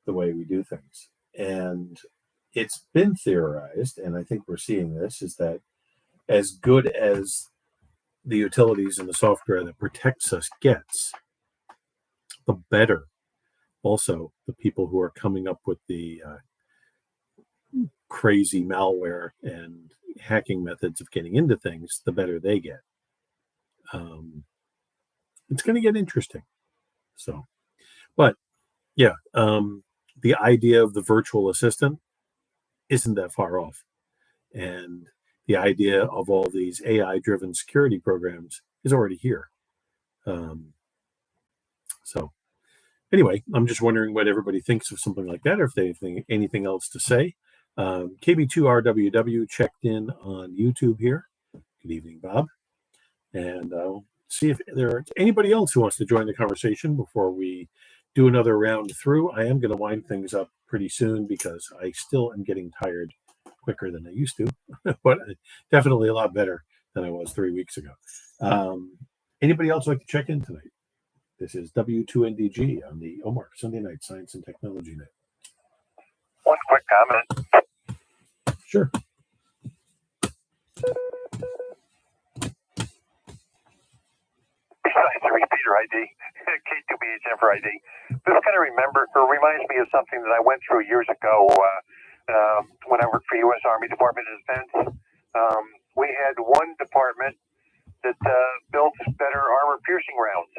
the way we do things. And it's been theorized, and I think we're seeing this, is that as good as the utilities and the software that protects us gets, the better also the people who are coming up with the crazy malware and hacking methods of getting into things, the better they get. It's going to get interesting. So, but yeah, the idea of the virtual assistant isn't that far off. And the idea of all these AI-driven security programs is already here. So anyway, I'm just wondering what everybody thinks of something like that, or if they have anything else to say. KB2RWW checked in on YouTube here. Good evening, Bob. And I'll see if there's anybody else who wants to join the conversation before we do another round through. I am going to wind things up pretty soon because I still am getting tired quicker than I used to, but definitely a lot better than I was 3 weeks ago. Anybody else like to check in tonight? This is W2NDG on the OMARC Sunday Night Science and Technology Night. One quick comment. Sure. Besides the repeater ID, K2BHM for ID, this kind of reminds me of something that I went through years ago when I worked for U.S. Army Department of Defense. We had one department that built better armor-piercing rounds,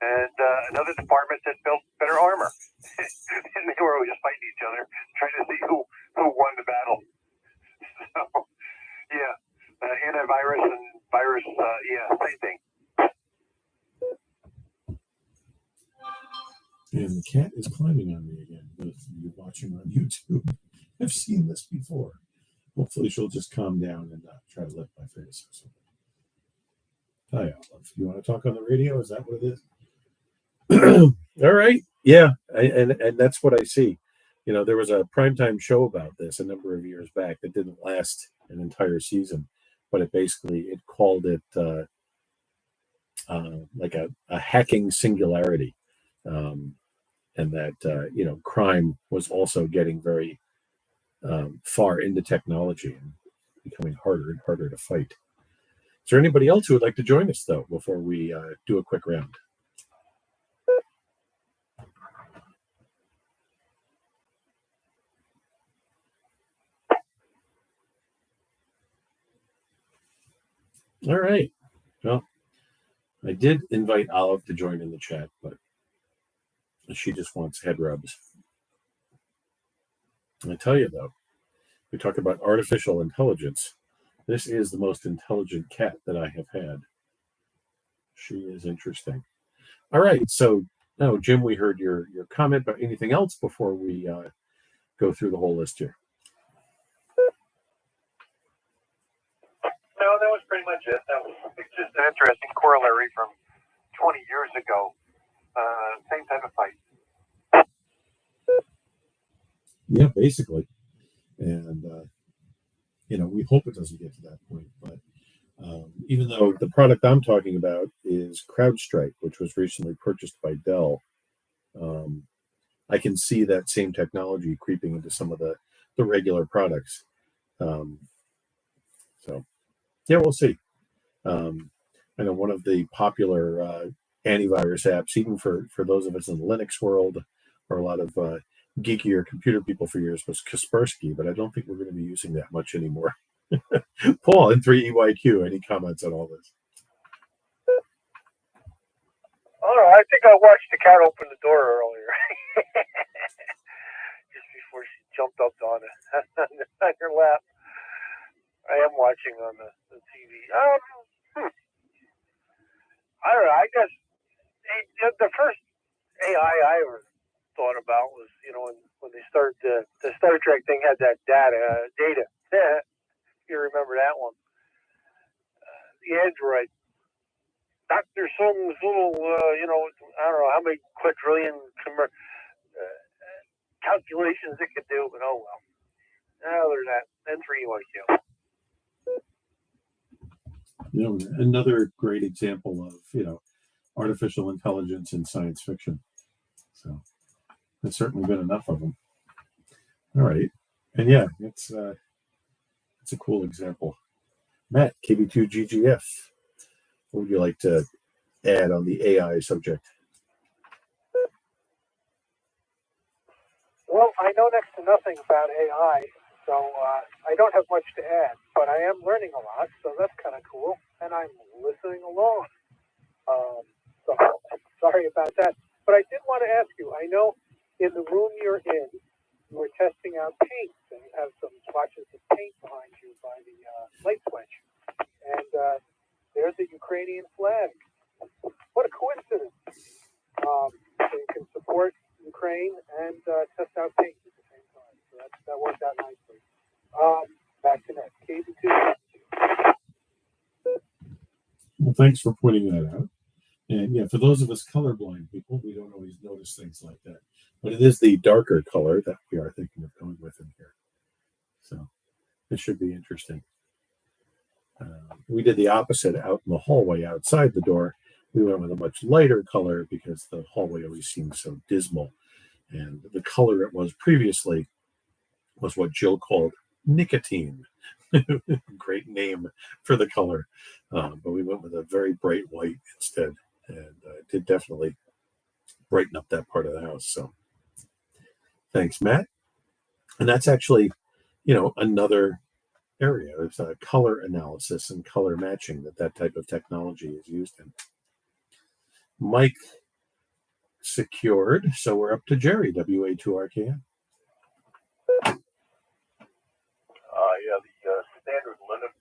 and another department that built better armor. And they were always fighting each other, trying to see who won the battle. So, yeah, antivirus and virus, same thing. And the cat is climbing on me again. If you're watching on YouTube, I've seen this before. Hopefully she'll just calm down and try to lick my face or something. Hi, Olive. You want to talk on the radio? Is that what it is? All right. Yeah, and that's what I see. You know, there was a primetime show about this a number of years back that didn't last an entire season, but it called it like a hacking singularity. And that, crime was also getting very far into technology and becoming harder and harder to fight. Is there anybody else who would like to join us, though, before we do a quick round? All right. Well, I did invite Olive to join in the chat, but she just wants head rubs. I tell you, though, we talk about artificial intelligence. This is the most intelligent cat that I have had. She is interesting. All right. So, now, Jim, we heard your comment, but anything else before we go through the whole list here? No, that was pretty much it. It's just an interesting corollary from 20 years ago. Same type of fight. Yeah, basically. And, we hope it doesn't get to that point. But even though the product I'm talking about is CrowdStrike, which was recently purchased by Dell, I can see that same technology creeping into some of the regular products. So, yeah, we'll see. I know one of the popular antivirus apps, even for those of us in the Linux world, or a lot of geekier computer people for years, was Kaspersky, but I don't think we're going to be using that much anymore. Paul, N3EYQ, any comments on all this? I don't know. I think I watched the cat open the door earlier. Just before she jumped up on your lap. I am watching on the TV. I don't know. I guess the first AI I ever thought about was, when when they started the Star Trek thing had that data. You remember that one? The android. Dr. Sung's little, I don't know how many quadrillion calculations it could do, but oh well. Other than that, then 3 UIQ. Another great example of, artificial intelligence in science fiction. So there's certainly been enough of them. All right. And yeah, it's a cool example. Matt, KB2GGF, what would you like to add on the AI subject? Well, I know next to nothing about AI, so I don't have much to add, but I am learning a lot, so that's kind of cool, and I'm listening along. So sorry about that. But I did want to ask you, I know in the room you're in, you were testing out paint, and you have some swatches of paint behind you by the light switch. And there's a Ukrainian flag. What a coincidence. So you can support Ukraine and test out paint at the same time. So that worked out nicely. Back to next. KB2. Well, thanks for pointing that out. And yeah, for those of us colorblind people, we don't always notice things like that. But it is the darker color that we are thinking of going with in here. So it should be interesting. We did the opposite out in the hallway outside the door. We went with a much lighter color because the hallway always seemed so dismal. And the color it was previously was what Jill called nicotine. Great name for the color. But we went with a very bright white instead. And it did definitely brighten up that part of the house. So thanks, Matt. And that's actually, another area. There's color analysis and color matching that type of technology is used in. Mike secured, so we're up to Jerry, WA2RKN. Yeah, the standard Linux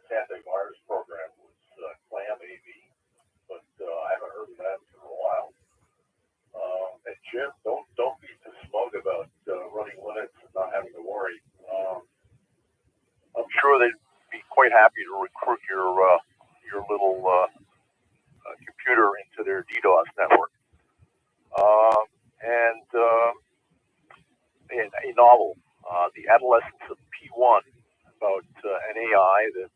antivirus program was Clam AV, but I haven't heard of that for a while. And Jim, don't be too smug about running Linux and not having to worry. I'm sure they'd be quite happy to recruit your little computer into their DDoS network. And a novel, The Adolescence of P1, about an AI that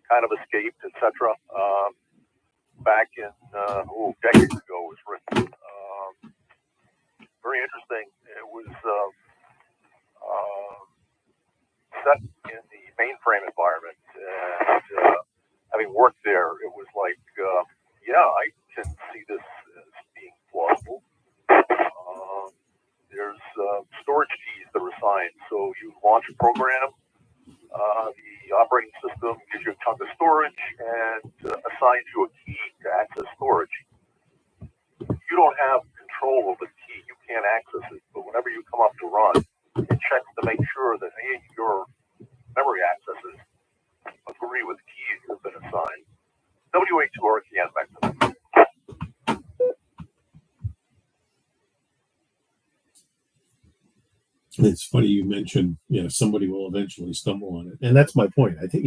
kind of escaped, etc. Back in decades ago was written. Very interesting. It was set in the mainframe environment, and having worked there, it was like, I can see this as being plausible. There's storage keys that are assigned. So you launch a program, the operating system gives you a chunk of storage and assigns you a key to access storage. You don't have control over the key. You can't access it. But whenever you come up to run, it checks to make sure that your memory accesses agree with the keys that have been assigned. WA2RKN back to that. It's funny you mentioned, somebody will eventually stumble on it. And that's my point. I think,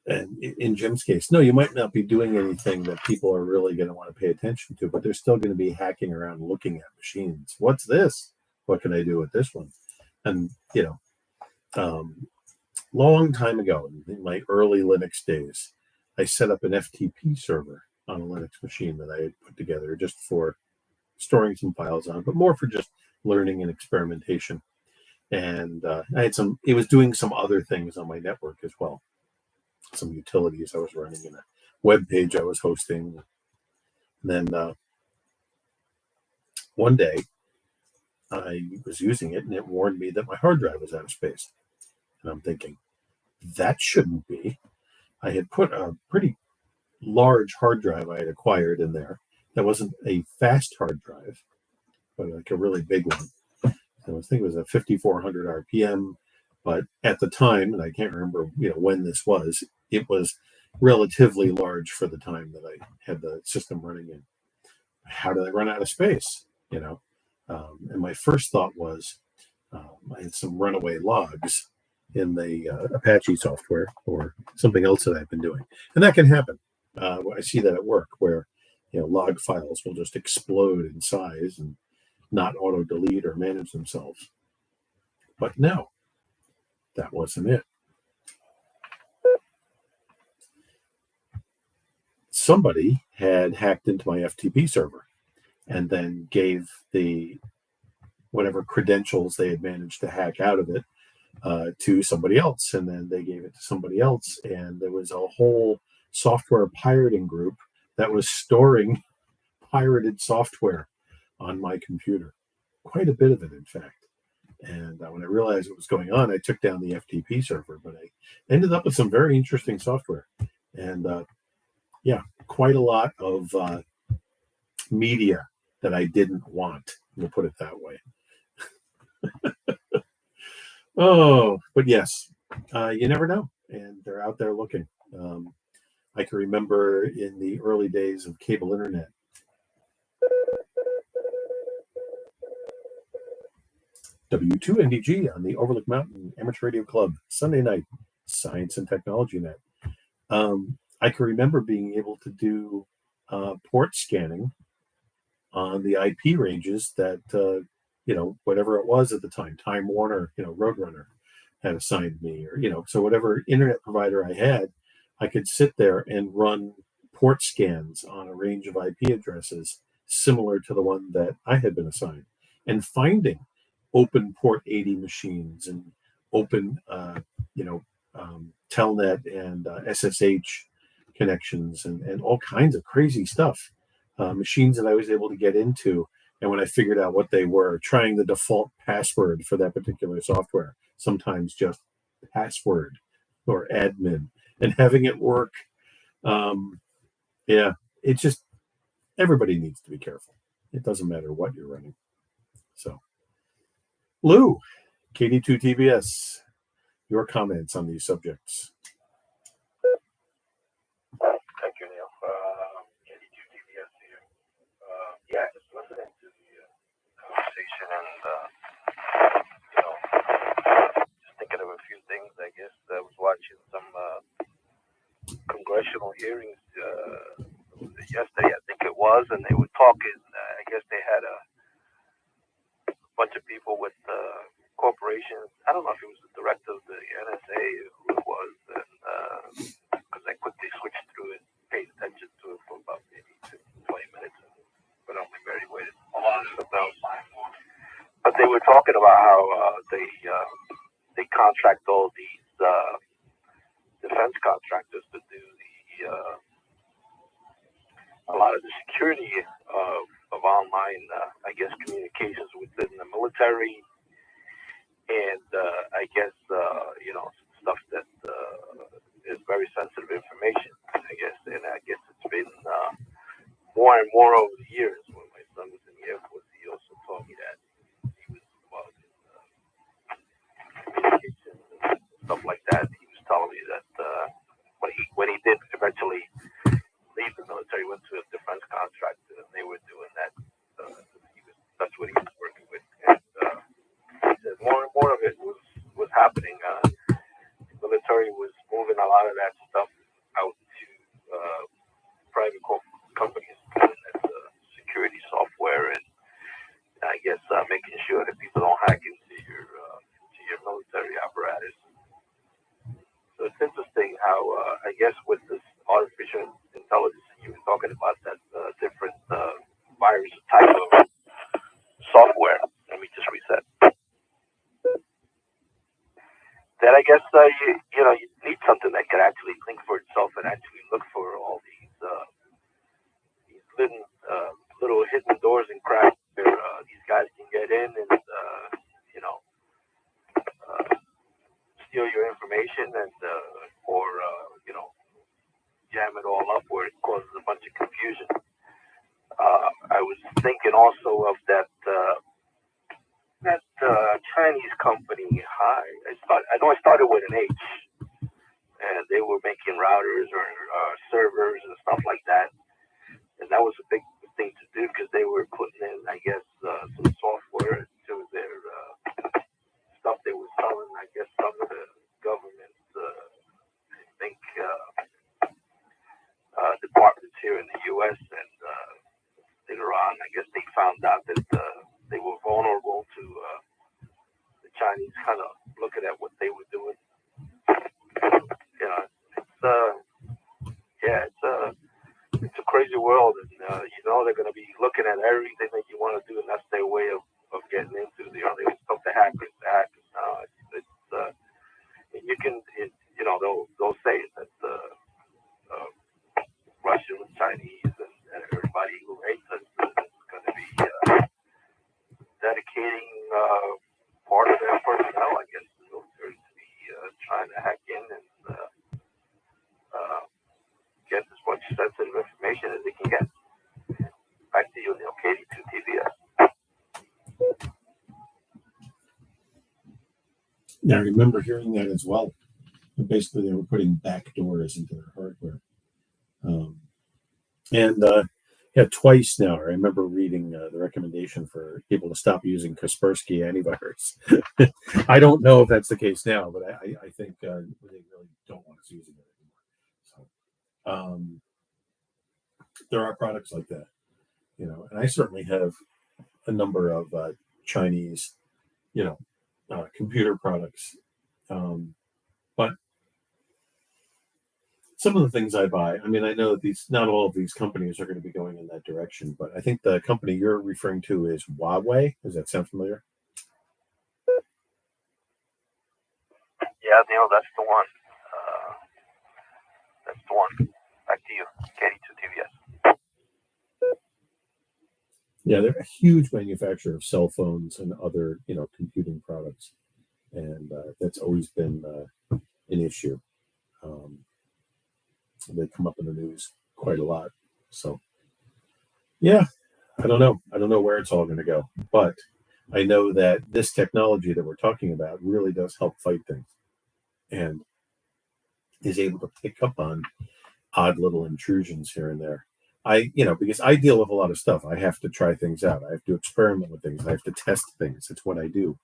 and in Jim's case, no, you might not be doing anything that people are really going to want to pay attention to, but they're still going to be hacking around looking at machines. What's this? What can I do with this one? And, long time ago, in my early Linux days, I set up an FTP server on a Linux machine that I had put together just for storing some files on, but more for just learning and experimentation. And I had it was doing some other things on my network as well. Some utilities I was running and a web page I was hosting. And then one day I was using it and it warned me that my hard drive was out of space. And I'm thinking, that shouldn't be. I had put a pretty large hard drive I had acquired in there. That wasn't a fast hard drive, but like a really big one. I think it was a 5,400 RPM, but at the time, and I can't remember, when this was, it was relatively large for the time that I had the system running in. How did I run out of space? And my first thought was I had some runaway logs in the Apache software or something else that I've been doing. And that can happen. I see that at work where log files will just explode in size and not auto delete or manage themselves. But no, that wasn't it. Somebody had hacked into my FTP server and then gave the whatever credentials they had managed to hack out of it to somebody else, and then they gave it to somebody else, and there was a whole software pirating group that was storing pirated software on my computer, quite a bit of it, in fact. And when I realized what was going on, I took down the FTP server, but I ended up with some very interesting software, and quite a lot of media that I didn't want. We'll put it that way. Oh, but yes, you never know, and they're out there looking. I can remember in the early days of cable internet, W2NDG on the Overlook Mountain Amateur Radio Club, Sunday night, Science and Technology Net. I can remember being able to do port scanning on the IP ranges that, whatever it was at the time, Time Warner, Roadrunner had assigned me, or, so whatever internet provider I had, I could sit there and run port scans on a range of IP addresses similar to the one that I had been assigned, and finding open port 80 machines and open, telnet and SSH connections and all kinds of crazy stuff. Machines that I was able to get into, and when I figured out what they were, trying the default password for that particular software, sometimes just password or admin, and having it work. It's just, everybody needs to be careful. It doesn't matter what you're running. So, Lou, KD2TBS, your comments on these subjects. Thank you, Neil. KD2TBS here. Just listening to the conversation and, just thinking of a few things, I guess. I was watching some congressional hearings yesterday, I think it was, and they were talking, I guess they had a bunch of people with corporations. I don't know if it was the director of the NSA, who it was, because I quickly switched through it, paid attention to it for about maybe 20 minutes, but only barely waited a lot of those. But they were talking about how they contract all these defense contractors to do a lot of the security of online, I guess, communications within the military, and I guess stuff that is very sensitive information, I guess, and I guess it's been more and more over the years. When my son was in the Air Force, he also told me that he was involved in communications and stuff like that. He was telling me that when he did eventually leave the military, went to a defense contractor, and they were doing that. That's what he was working with, and he said more and more of it was happening. The military was moving a lot of that stuff out to private companies, as security software, and I guess making sure that people don't hack into your military apparatus. So it's interesting how I guess with this artificial intelligence, you were talking about that different virus type of software. Let me just reset. Then I guess you need something that can actually think for itself and actually look for all these little hidden doors and cracks where these guys can get in and steal your information and or jam it all up where it causes a bunch of confusion. I was thinking also of that Chinese company. I know I started with an H, and they were making routers or servers and stuff like that, and that was a big thing to do because they were putting in, I guess, some software Taiwan, I guess they found out that they were vulnerable to the Chinese kind of looking at what they were doing. You know, it's a crazy world, and they're going to be looking at everything that you want to do, and that's their way of getting into the. They stuff the hackers. And you can, they'll say that Russians, Chinese, and everybody who hates us is going to be dedicating part of their personnel, I guess, to the military to be trying to hack in and get as much sensitive information as they can get. Back to you, Neil. Katie, 2TVS. Yeah, I remember hearing that as well. Basically, they were putting backdoors into their hardware. Twice now, I remember reading the recommendation for people to stop using Kaspersky antivirus. I don't know if that's the case now, but I think they really don't want us using it anymore. So there are products like that, and I certainly have a number of Chinese, computer products. But some of the things I buy, I know that not all of these companies are going to be going in that direction, but I think the company you're referring to is Huawei. Does that sound familiar? Yeah, Neil, that's the one. Back to you, Katie, 2TVS. Yeah, they're a huge manufacturer of cell phones and other, computing products, and that's always been an issue. They come up in the news quite a lot. So, yeah, I don't know. I don't know where it's all going to go, but I know that this technology that we're talking about really does help fight things, and is able to pick up on odd little intrusions here and there. Because I deal with a lot of stuff. I have to try things out. I have to experiment with things. I have to test things. It's what I do.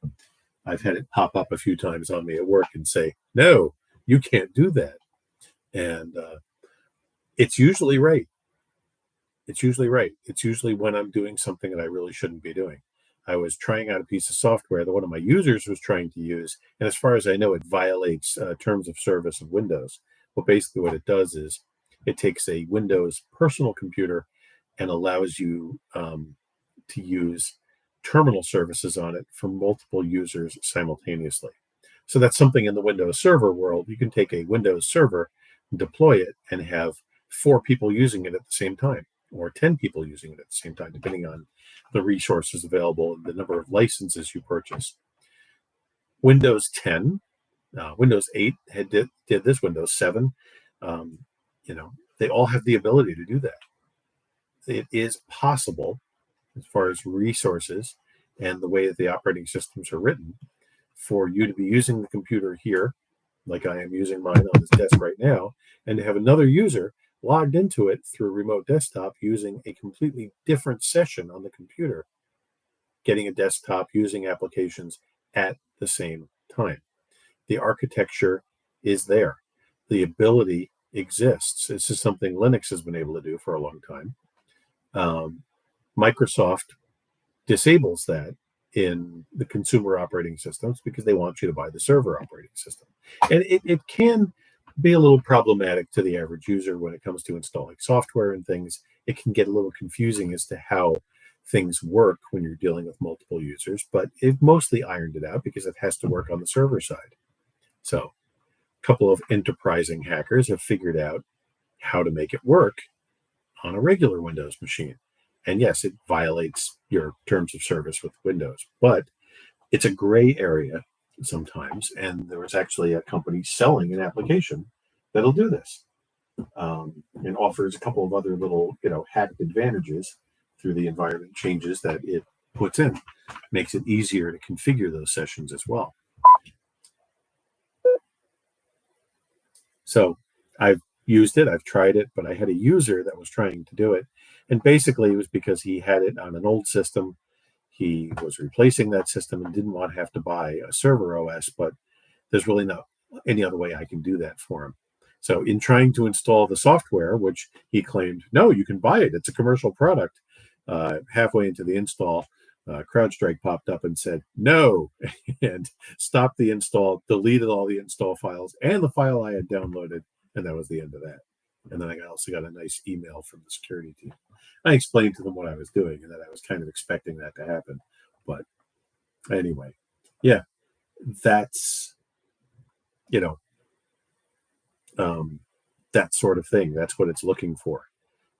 I've had it pop up a few times on me at work and say, no, you can't do that. And it's usually right. It's usually when I'm doing something that I really shouldn't be doing. I was trying out a piece of software that one of my users was trying to use. And as far as I know, it violates terms of service of Windows. Well, basically what it does is it takes a Windows personal computer and allows you to use terminal services on it for multiple users simultaneously. So that's something in the Windows Server world. You can take a Windows server, deploy it, and have 4 people using it at the same time, or 10 people using it at the same time, depending on the resources available and the number of licenses you purchase. Windows 10, Windows 8 did this, Windows 7, they all have the ability to do that. It is possible, as far as resources and the way that the operating systems are written, for you to be using the computer here, like I am using mine on this desk right now, and to have another user logged into it through a remote desktop using a completely different session on the computer, getting a desktop, using applications at the same time. The architecture is there. The ability exists. This is something Linux has been able to do for a long time. Microsoft disables that in the consumer operating systems because they want you to buy the server operating system. And it can be a little problematic to the average user when it comes to installing software and things. It can get a little confusing as to how things work when you're dealing with multiple users, but it mostly ironed it out because it has to work on the server side. So a couple of enterprising hackers have figured out how to make it work on a regular Windows machine. And yes, it violates your terms of service with Windows, but it's a gray area sometimes. And there was actually a company selling an application that'll do this, and offers a couple of other little, hacked advantages through the environment changes that it puts in. Makes it easier to configure those sessions as well. So I've used it, I've tried it, but I had a user that was trying to do it. And basically it was because he had it on an old system. He was replacing that system and didn't want to have to buy a server OS, but there's really not any other way I can do that for him. So in trying to install the software, which he claimed, no, you can buy it, it's a commercial product, halfway into the install, CrowdStrike popped up and said no, and stopped the install, deleted all the install files and the file I had downloaded, and that was the end of that. And then I also got a nice email from the security team. I explained to them what I was doing and that I was kind of expecting that to happen. But anyway, yeah, that's, that sort of thing. That's what it's looking for.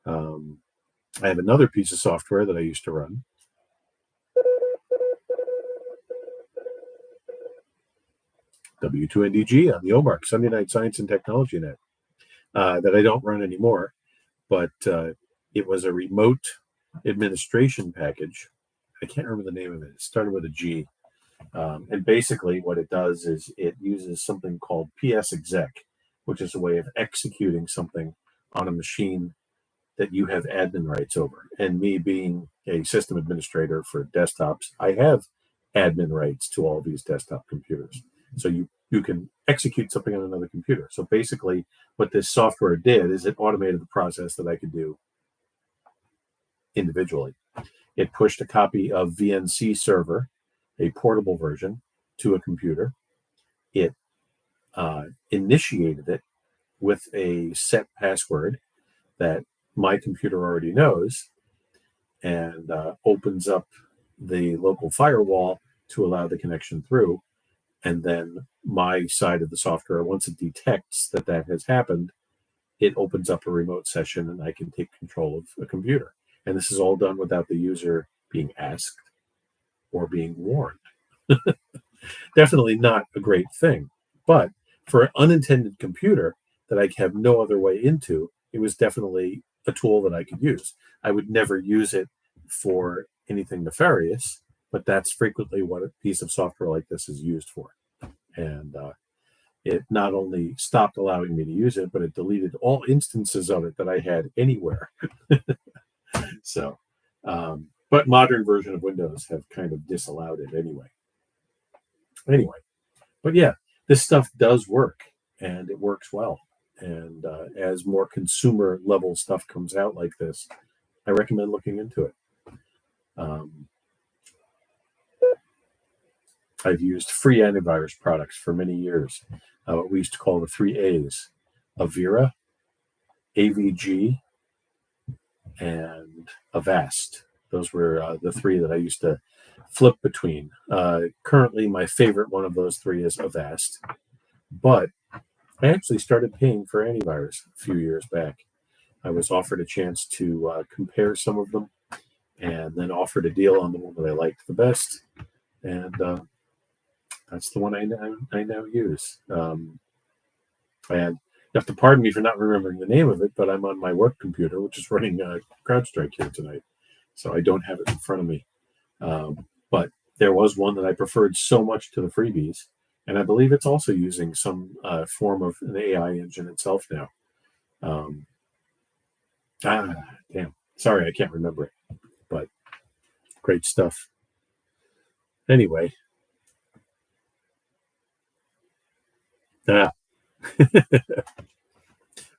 I have another piece of software that I used to run. W2NDG on the OMARC, Sunday Night Science and Technology Net, that I don't run anymore, but it was a remote administration package. I can't remember the name of it. It started with a G. And basically what it does is it uses something called PS exec, which is a way of executing something on a machine that you have admin rights over. And me being a system administrator for desktops, I have admin rights to all these desktop computers. So you can execute something on another computer. So basically what this software did is it automated the process that I could do individually. It pushed a copy of VNC server, a portable version, to a computer. It initiated it with a set password that my computer already knows, and opens up the local firewall to allow the connection through. And then my side of the software, once it detects that that has happened, it opens up a remote session and I can take control of a computer. And this is all done without the user being asked or being warned. Definitely not a great thing. But for an unintended computer that I have no other way into, it was definitely a tool that I could use. I would never use it for anything nefarious, but that's frequently what a piece of software like this is used for. And it not only stopped allowing me to use it, but it deleted all instances of it that I had anywhere. So, but modern version of Windows have kind of disallowed it anyway. But yeah, this stuff does work, and it works well. And as more consumer level stuff comes out like this, I recommend looking into it. I've used free antivirus products for many years. What we used to call the 3 A's: Avira, AVG, and Avast. Those were the three that I used to flip between. Currently, my favorite one of those three is Avast, but I actually started paying for antivirus a few years back. I was offered a chance to compare some of them, and then offered a deal on the one that I liked the best, and that's the one I now use. And you have to pardon me for not remembering the name of it, but I'm on my work computer, which is running CrowdStrike here tonight, so I don't have it in front of me. But there was one that I preferred so much to the freebies, and I believe it's also using some form of an AI engine itself now. Damn. Sorry, I can't remember it, but great stuff. Anyway.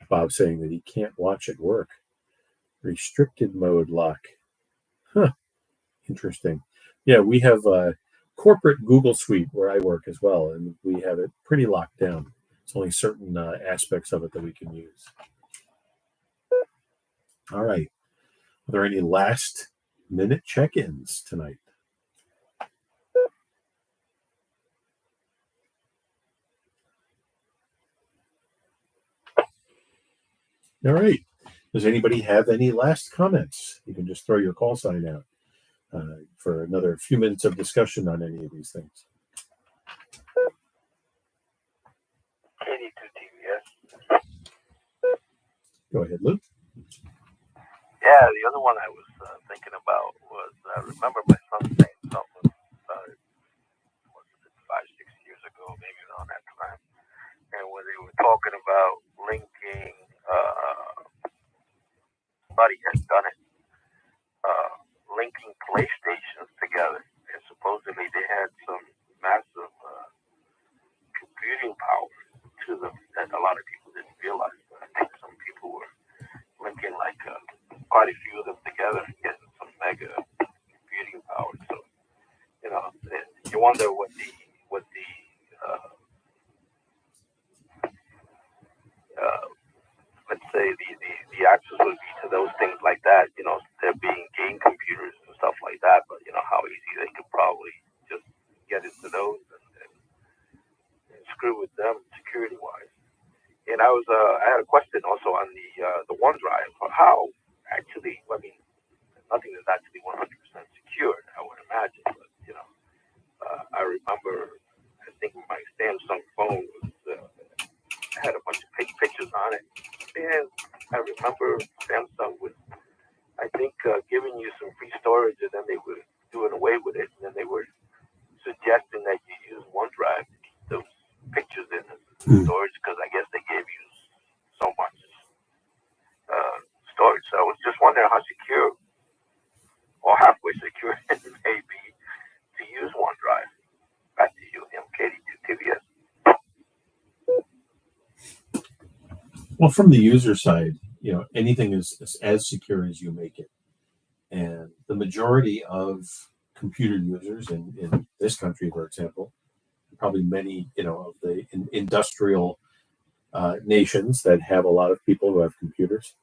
Bob saying that he can't watch at work. Restricted mode lock. Huh. Interesting. Yeah, we have a corporate Google Suite where I work as well, and we have it pretty locked down. It's only certain aspects of it that we can use. All right. Are there any last minute check-ins tonight? All right. Does anybody have any last comments? You can just throw your call sign out for another few minutes of discussion on any of these things. Go ahead, Luke. Yeah, the other one I was thinking about was, I remember my son saying something, was it 5-6 years ago, maybe around that time, and when they were talking about linking, somebody had done it, linking PlayStations together, and supposedly they had some massive computing power to them that a lot of people didn't realize. I think some people were linking like quite a few of them together and getting some wonder what the let's say the access would be to those things like that. There being game computers and stuff like that, but how easy they could probably just get into those and screw with them security wise. And I had a question also on the OneDrive. How actually, I mean, nothing is actually 100% secured, I would imagine, but I remember, I think my Samsung phone had a bunch of pictures on it, and I remember Samsung was, I think, giving you some free storage, and then they were doing away with it, and then they were suggesting that you use OneDrive to keep those pictures in storage, because I guess they gave you so much storage. So I was just wondering how secure, or halfway secure it may be to use OneDrive. Back to you, MKD2TVS. Well, from the user side, anything is as secure as you make it. And the majority of computer users in this country, for example, probably many, of the industrial nations that have a lot of people who have computers,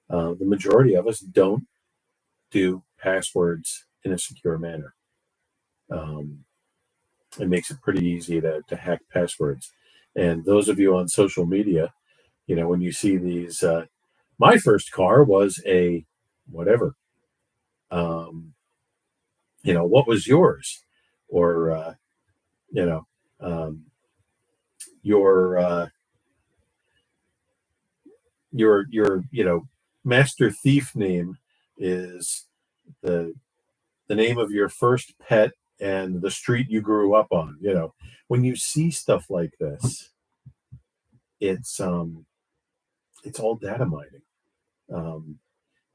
the majority of us don't do passwords in a secure manner. It makes it pretty easy to hack passwords. And those of you on social media, when you see these, my first car was a whatever, what was yours? Or, your master thief name is the name of your first pet and the street you grew up on. When you see stuff like this, it's all data mining,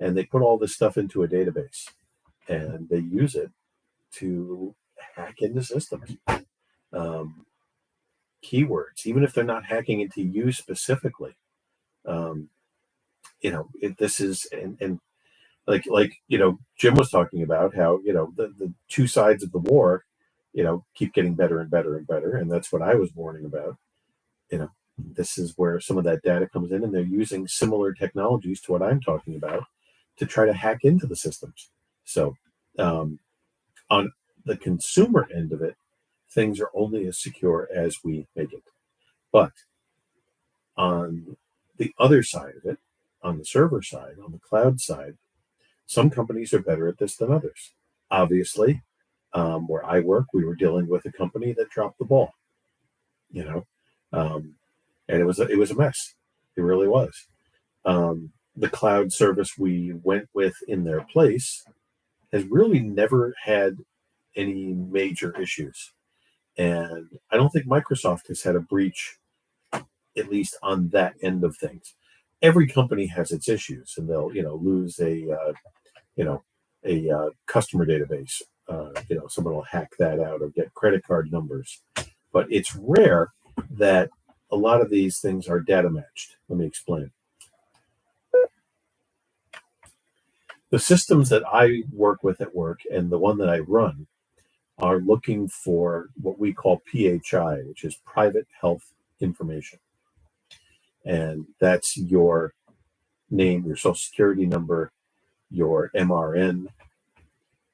and they put all this stuff into a database, and they use it to hack into systems. Keywords, even if they're not hacking into you specifically, this is and like Jim was talking about how the two sides of the war keep getting better and better and better, and that's what I was warning about. This is where some of that data comes in, and they're using similar technologies to what I'm talking about to try to hack into the systems. So on the consumer end of it, things are only as secure as we make it. But on the other side of it, on the server side, on the cloud side, some companies are better at this than others. Obviously, where I work, we were dealing with a company that dropped the ball, and it was a mess. It really was. The cloud service we went with in their place has really never had any major issues. And I don't think Microsoft has had a breach, at least on that end of things. Every company has its issues, and they'll, lose a customer database. Someone will hack that out or get credit card numbers. But it's rare that a lot of these things are data matched. Let me explain. The systems that I work with at work and the one that I run are looking for what we call PHI, which is private health information. And that's your name, your social security number, your MRN,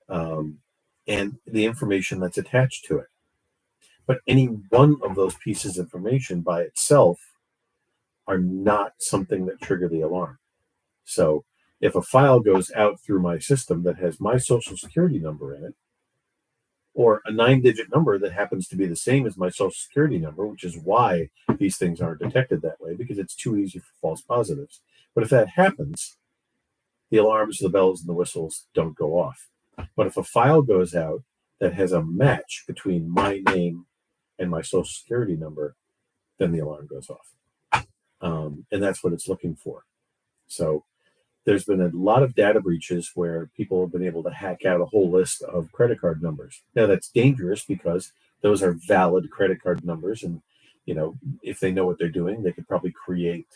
and the information that's attached to it. But any one of those pieces of information by itself are not something that trigger the alarm. So if a file goes out through my system that has my social security number in it, or a 9-digit number that happens to be the same as my social security number, which is why these things aren't detected that way, because it's too easy for false positives. But if that happens, the alarms, the bells, and the whistles don't go off. But if a file goes out that has a match between my name and my social security number, then the alarm goes off. And that's what it's looking for. So there's been a lot of data breaches where people have been able to hack out a whole list of credit card numbers. Now that's dangerous because those are valid credit card numbers, and if they know what they're doing, they could probably create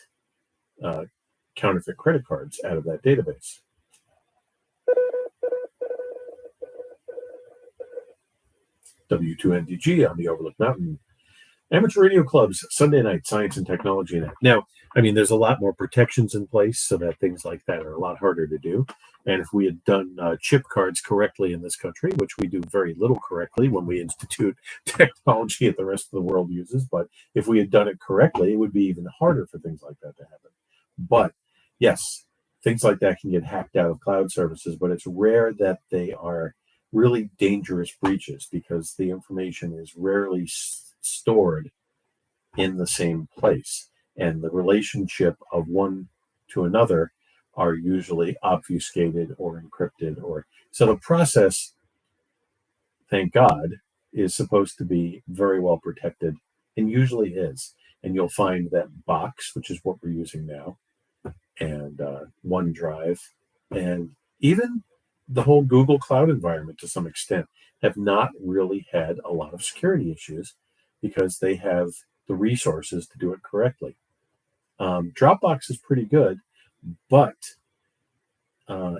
counterfeit credit cards out of that database. W2NDG on the Overlook Mountain. Amateur radio clubs, Sunday night, science and technology night. Now, I mean, there's a lot more protections in place so that things like that are a lot harder to do. And if we had done chip cards correctly in this country, which we do very little correctly when we institute technology that the rest of the world uses, but if we had done it correctly, it would be even harder for things like that to happen. But yes, things like that can get hacked out of cloud services, but it's rare that they are really dangerous breaches because the information is rarely stored in the same place, and the relationship of one to another are usually obfuscated or encrypted, or so the process, thank God, is supposed to be very well protected, and usually is. And you'll find that Box, which is what we're using now, and OneDrive, and even the whole Google Cloud environment to some extent have not really had a lot of security issues because they have the resources to do it correctly. Dropbox is pretty good, but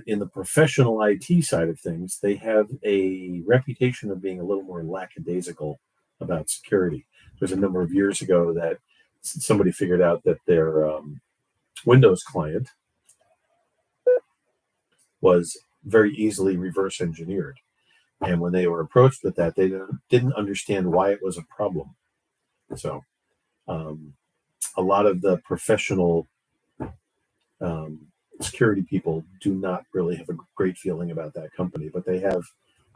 in the professional IT side of things, they have a reputation of being a little more lackadaisical about security. There's a number of years ago that somebody figured out that their Windows client was very easily reverse engineered. And when they were approached with that, they didn't understand why it was a problem. So a lot of the professional security people do not really have a great feeling about that company, but they have,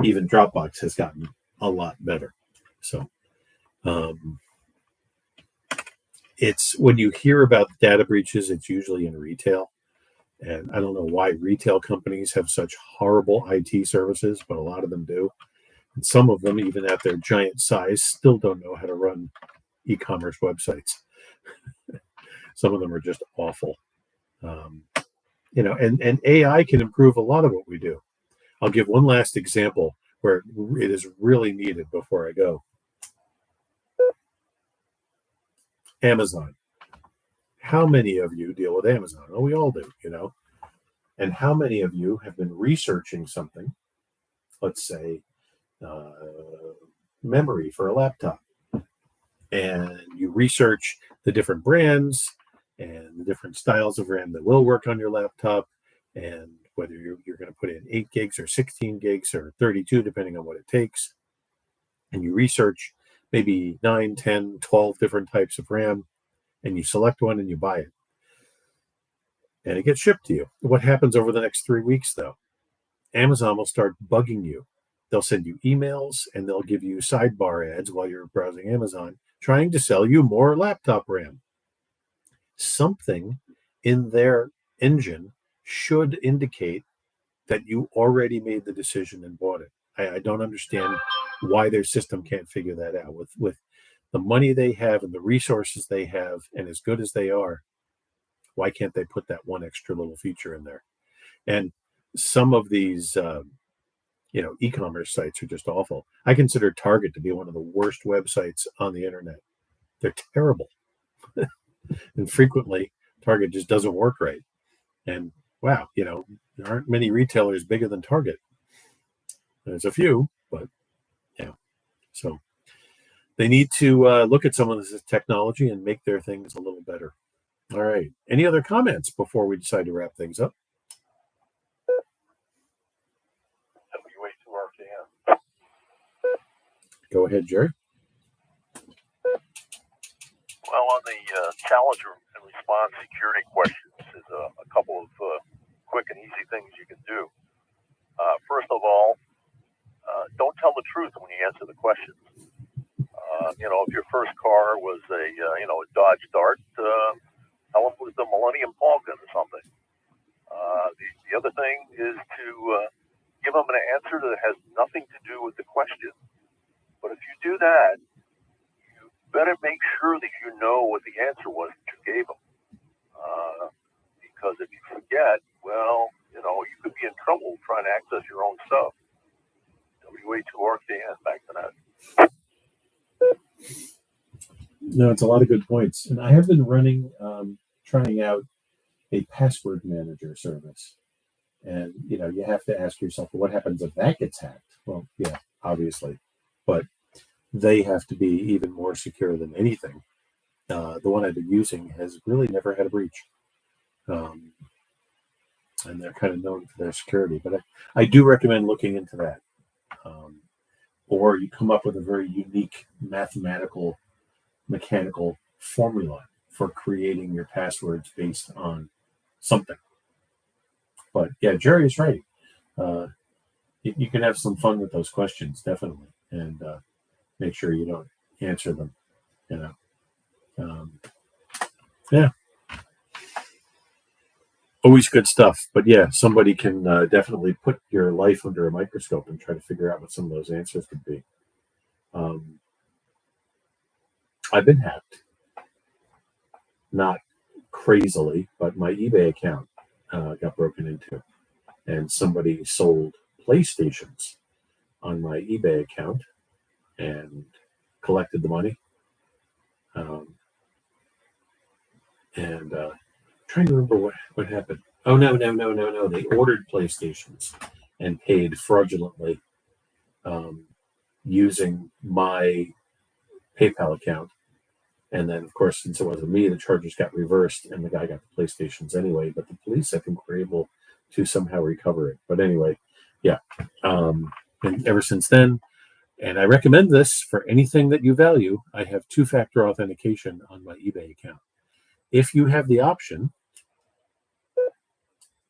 even Dropbox has gotten a lot better. So it's, when you hear about data breaches, it's usually in retail. And I don't know why retail companies have such horrible IT services, but a lot of them do. And some of them, even at their giant size, still don't know how to run e-commerce websites. Some of them are just awful. And AI can improve a lot of what we do. I'll give one last example where it is really needed before I go. Amazon. How many of you deal with Amazon? Oh, we all do, And how many of you have been researching something, let's say memory for a laptop, and you research the different brands and the different styles of RAM that will work on your laptop, and whether you're going to put in 8 gigs or 16 gigs or 32, depending on what it takes. And you research maybe 9, 10, 12 different types of RAM, and you select one and you buy it. And it gets shipped to you. What happens over the next 3 weeks, though? Amazon will start bugging you. They'll send you emails, and they'll give you sidebar ads while you're browsing Amazon, trying to sell you more laptop RAM. Something in their engine should indicate that you already made the decision and bought it. I don't understand why their system can't figure that out. With the money they have and the resources they have, and as good as they are, why can't they put that one extra little feature in there? And some of these e-commerce sites are just awful. I consider Target to be one of the worst websites on the internet. They're terrible. And frequently Target just doesn't work right. And wow, there aren't many retailers bigger than Target. There's a few, but yeah. So they need to look at some of this technology and make their things a little better. All right. Any other comments before we decide to wrap things up? WA2RKM. Go ahead, Jerry. Well, on the challenge and response security questions, there's a couple of quick and easy things you can do. First of all, don't tell the truth when you answer the questions. If your first car was a Dodge Dart, tell them it was the Millennium Falcon or something. The other thing is to give them an answer that has nothing to do with the question. But if you do that, you better make sure that you know what the answer was that you gave them. Because if you forget, well, you could be in trouble trying to access your own stuff. WA2RKN, back to that. No, it's a lot of good points. And I have been trying out a password manager service. And, you have to ask yourself, well, what happens if that gets hacked? Well, yeah, obviously. But they have to be even more secure than anything. The one I've been using has really never had a breach. And they're kind of known for their security. But I do recommend looking into that. Or you come up with a very unique mathematical, mechanical formula for creating your passwords based on something. But yeah, Jerry is right. You can have some fun with those questions, definitely, and make sure you don't answer them. Yeah. Always good stuff. But yeah, somebody can definitely put your life under a microscope and try to figure out what some of those answers could be. I've been hacked. Not crazily, but my eBay account got broken into, and somebody sold PlayStations on my eBay account and collected the money. Trying to remember what happened. Oh, no. They ordered PlayStations and paid fraudulently using my PayPal account. And then, of course, since it wasn't me, the charges got reversed and the guy got the PlayStations anyway. But the police, I think, were able to somehow recover it. But anyway, yeah. And ever since then, and I recommend this for anything that you value, I have two-factor authentication on my eBay account. If you have the option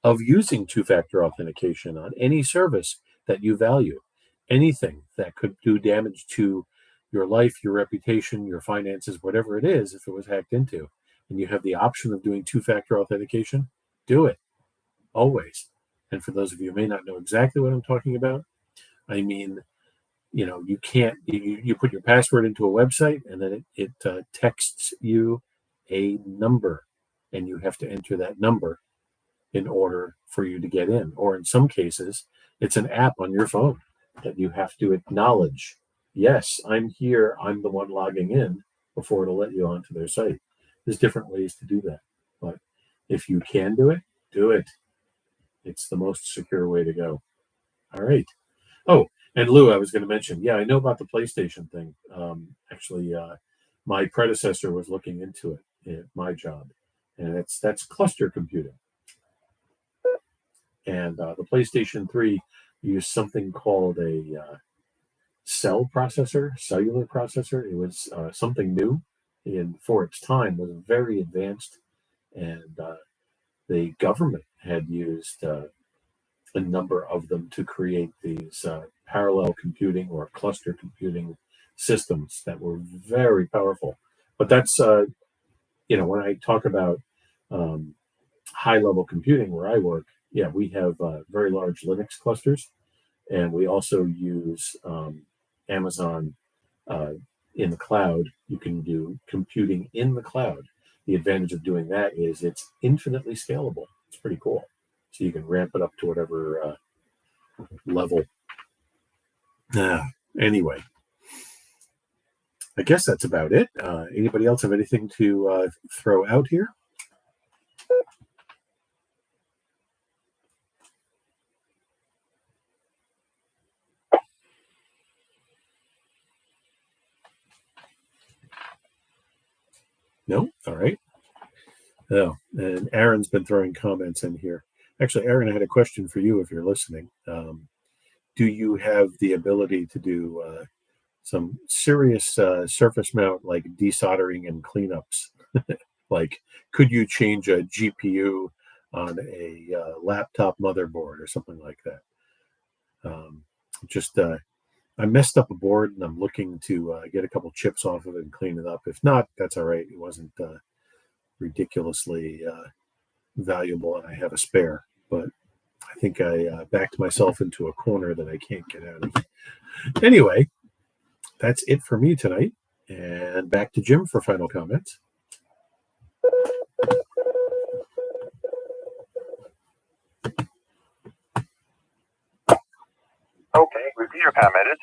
of using two-factor authentication on any service that you value, anything that could do damage to your life, your reputation, your finances, whatever it is, if it was hacked into, and you have the option of doing two-factor authentication, do it, always. And for those of you who may not know exactly what I'm talking about, I mean, you can't, you put your password into a website and then it texts you a number, and you have to enter that number in order for you to get in. Or in some cases, it's an app on your phone that you have to acknowledge. Yes, I'm here. I'm the one logging in before it'll let you onto their site. There's different ways to do that. But if you can do it, do it. It's the most secure way to go. All right. Oh, and Lou, I was going to mention, yeah, I know about the PlayStation thing. Actually, my predecessor was looking into it at my job, and that's cluster computing. And the PlayStation 3 used something called a cellular processor. It was something new, and for its time was very advanced. And the government had used a number of them to create these parallel computing or cluster computing systems that were very powerful. But that's, when I talk about high-level computing where I work, yeah, we have very large Linux clusters, and we also use Amazon in the cloud. You can do computing in the cloud. The advantage of doing that is it's infinitely scalable. It's pretty cool. So you can ramp it up to whatever level. Anyway, I guess that's about it. Anybody else have anything to throw out here? No? All right. Oh, and Aaron's been throwing comments in here. Actually, Aaron, I had a question for you if you're listening. Do you have the ability to do some serious surface mount, like desoldering and cleanups? Like, could you change a GPU on a laptop motherboard or something like that? I messed up a board and I'm looking to get a couple chips off of it and clean it up. If not, that's all right. It wasn't ridiculously valuable and I have a spare, but I think I backed myself into a corner that I can't get out of. Anyway, that's it for me tonight, and back to Jim for final comments. Okay, review your commented.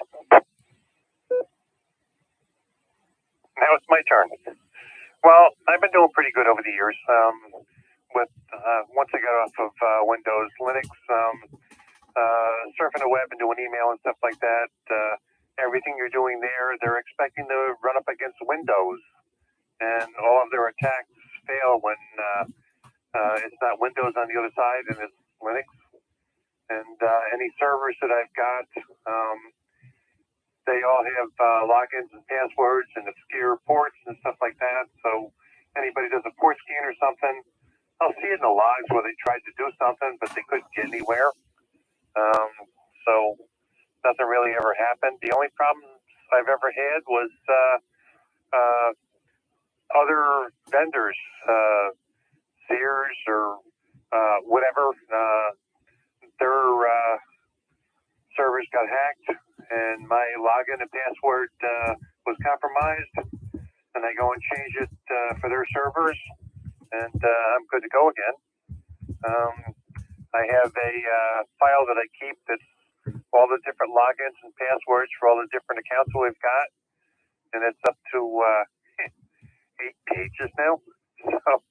Now it's my turn. Well, I've been doing pretty good over the years. Once I got off of Windows, Linux, surfing the web and doing email and stuff like that. everything you're doing there, they're expecting to run up against Windows, and all of their attacks fail when it's not Windows on the other side and it's Linux. And any servers that I've got, they all have logins and passwords and obscure ports and stuff like that. So anybody does a port scan or something, I'll see it in the logs where they tried to do something, but they couldn't get anywhere. So nothing really ever happened. The only problem I've ever had was other vendors, Sears or whatever, their servers got hacked and my login and password was compromised, and I go and change it for their servers, and I'm good to go again. I have a file that I keep that's all the different logins and passwords for all the different accounts that we've got, and it's up to 8 pages now. So,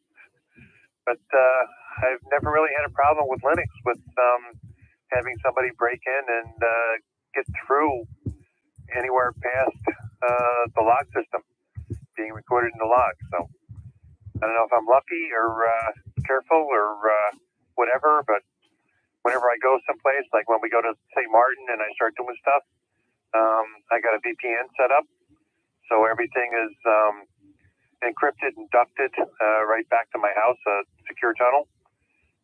but I've never really had a problem with Linux with having somebody break in and get through anywhere past the log system being recorded in the log. So I don't know if I'm lucky or careful or whatever, but whenever I go someplace, like when we go to St. Martin and I start doing stuff, I got a VPN set up, so everything is encrypted and ducted right back to my house, a secure tunnel,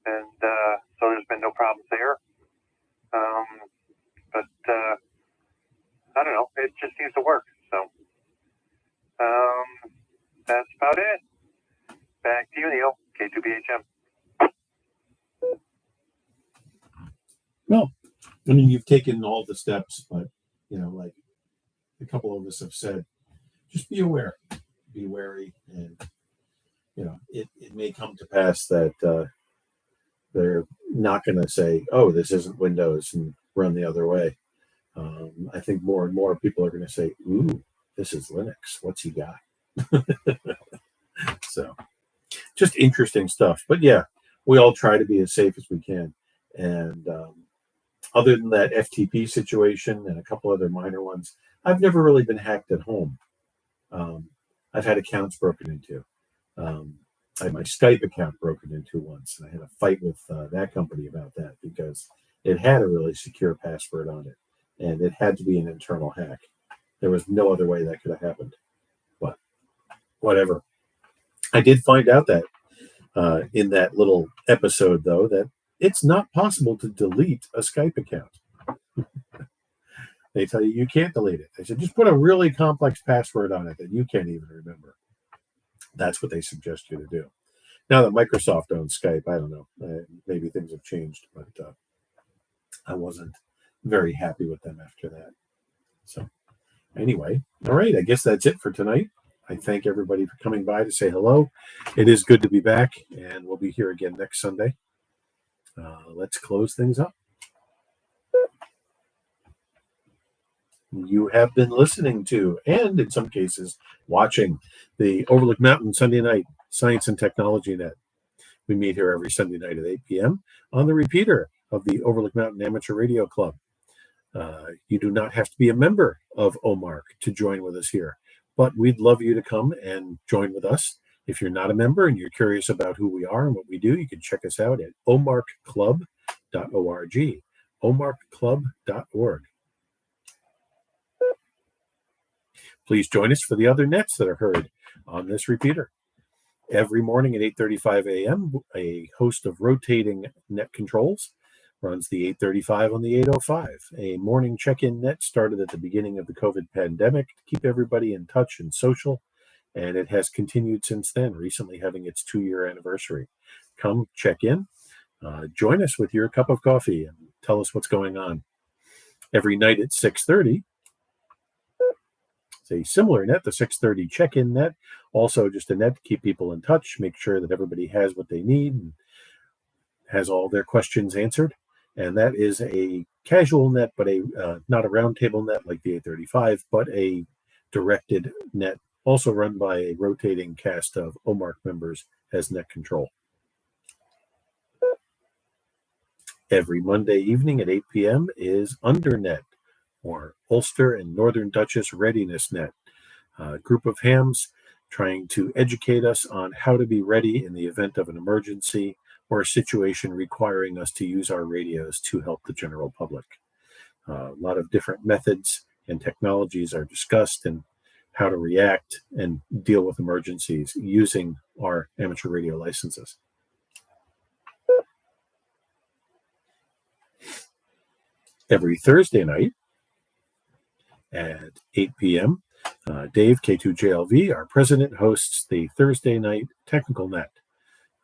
and so there's been no problems there. But I don't know, it just seems to work. So that's about it. Back to you, Neil, K2BHM. Well, I mean, you've taken all the steps, but, you know, like a couple of us have said, just be aware, be wary, and, you know, it may come to pass that they're not going to say, oh, this isn't Windows and run the other way. I think more and more people are going to say, ooh, this is Linux. What's he got? So just interesting stuff. But yeah, we all try to be as safe as we can. And other than that FTP situation and a couple other minor ones, I've never really been hacked at home. I've had accounts broken into. I had my Skype account broken into once, and I had a fight with that company about that because it had a really secure password on it, and it had to be an internal hack. There was no other way that could have happened. But whatever. I did find out that in that little episode, though, that it's not possible to delete a Skype account. They tell you can't delete it. They said, just put a really complex password on it that you can't even remember. That's what they suggest you to do. Now that Microsoft owns Skype, I don't know. Maybe things have changed, but I wasn't very happy with them after that. So anyway, all right, I guess that's it for tonight. I thank everybody for coming by to say hello. It is good to be back, and we'll be here again next Sunday. Let's close things up. You have been listening to, and in some cases, watching the Overlook Mountain Sunday Night Science and Technology Net. We meet here every Sunday night at 8 p.m. on the repeater of the Overlook Mountain Amateur Radio Club. You do not have to be a member of OMARC to join with us here, but we'd love you to come and join with us. If you're not a member and you're curious about who we are and what we do, you can check us out at omarcclub.org, omarcclub.org. Please join us for the other nets that are heard on this repeater. Every morning at 8:35 a.m., a host of rotating net controls runs the 8:35 on the 8:05. A morning check-in net started at the beginning of the COVID pandemic to keep everybody in touch and social, and it has continued since then, recently having its 2-year anniversary. Come check in, join us with your cup of coffee, and tell us what's going on. Every night at 6:30, it's a similar net, the 6:30 check-in net, also just a net to keep people in touch, make sure that everybody has what they need and has all their questions answered. And that is a casual net, but not a roundtable net like the 8:35, but a directed net, also run by a rotating cast of OMARC members as net control. Every Monday evening at 8 p.m. is Undernet, or Ulster and Northern Duchess Readiness Net, a group of hams trying to educate us on how to be ready in the event of an emergency or a situation requiring us to use our radios to help the general public. A lot of different methods and technologies are discussed and how to react and deal with emergencies using our amateur radio licenses. Every Thursday night at 8 p.m., Dave, K2JLV, our president, hosts the Thursday night Technical Net,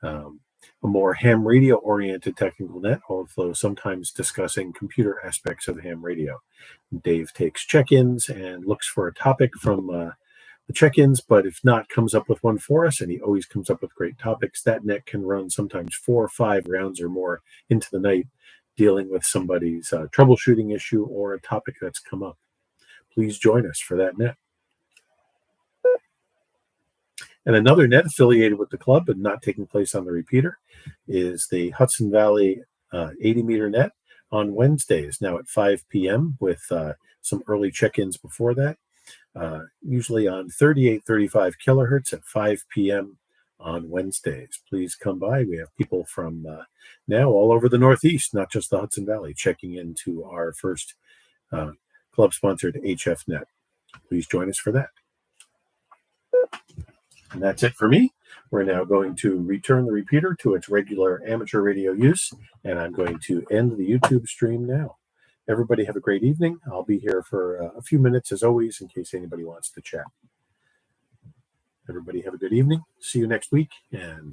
a more ham radio-oriented technical net, although sometimes discussing computer aspects of ham radio. Dave takes check-ins and looks for a topic from the check-ins, but if not, comes up with one for us, and he always comes up with great topics. That net can run sometimes 4 or 5 rounds or more into the night, dealing with somebody's troubleshooting issue or a topic that's come up. Please join us for that net. And another net affiliated with the club but not taking place on the repeater is the Hudson Valley 80-meter net on Wednesdays, now at 5 p.m. with some early check-ins before that, usually on 3835 kilohertz at 5 p.m. on Wednesdays. Please come by. We have people from now all over the Northeast, not just the Hudson Valley, checking into our first club-sponsored HF net. Please join us for that. And that's it for me. We're now going to return the repeater to its regular amateur radio use, and I'm going to end the YouTube stream now. Everybody have a great evening. I'll be here for a few minutes, as always, in case anybody wants to chat. Everybody have a good evening. See you next week, and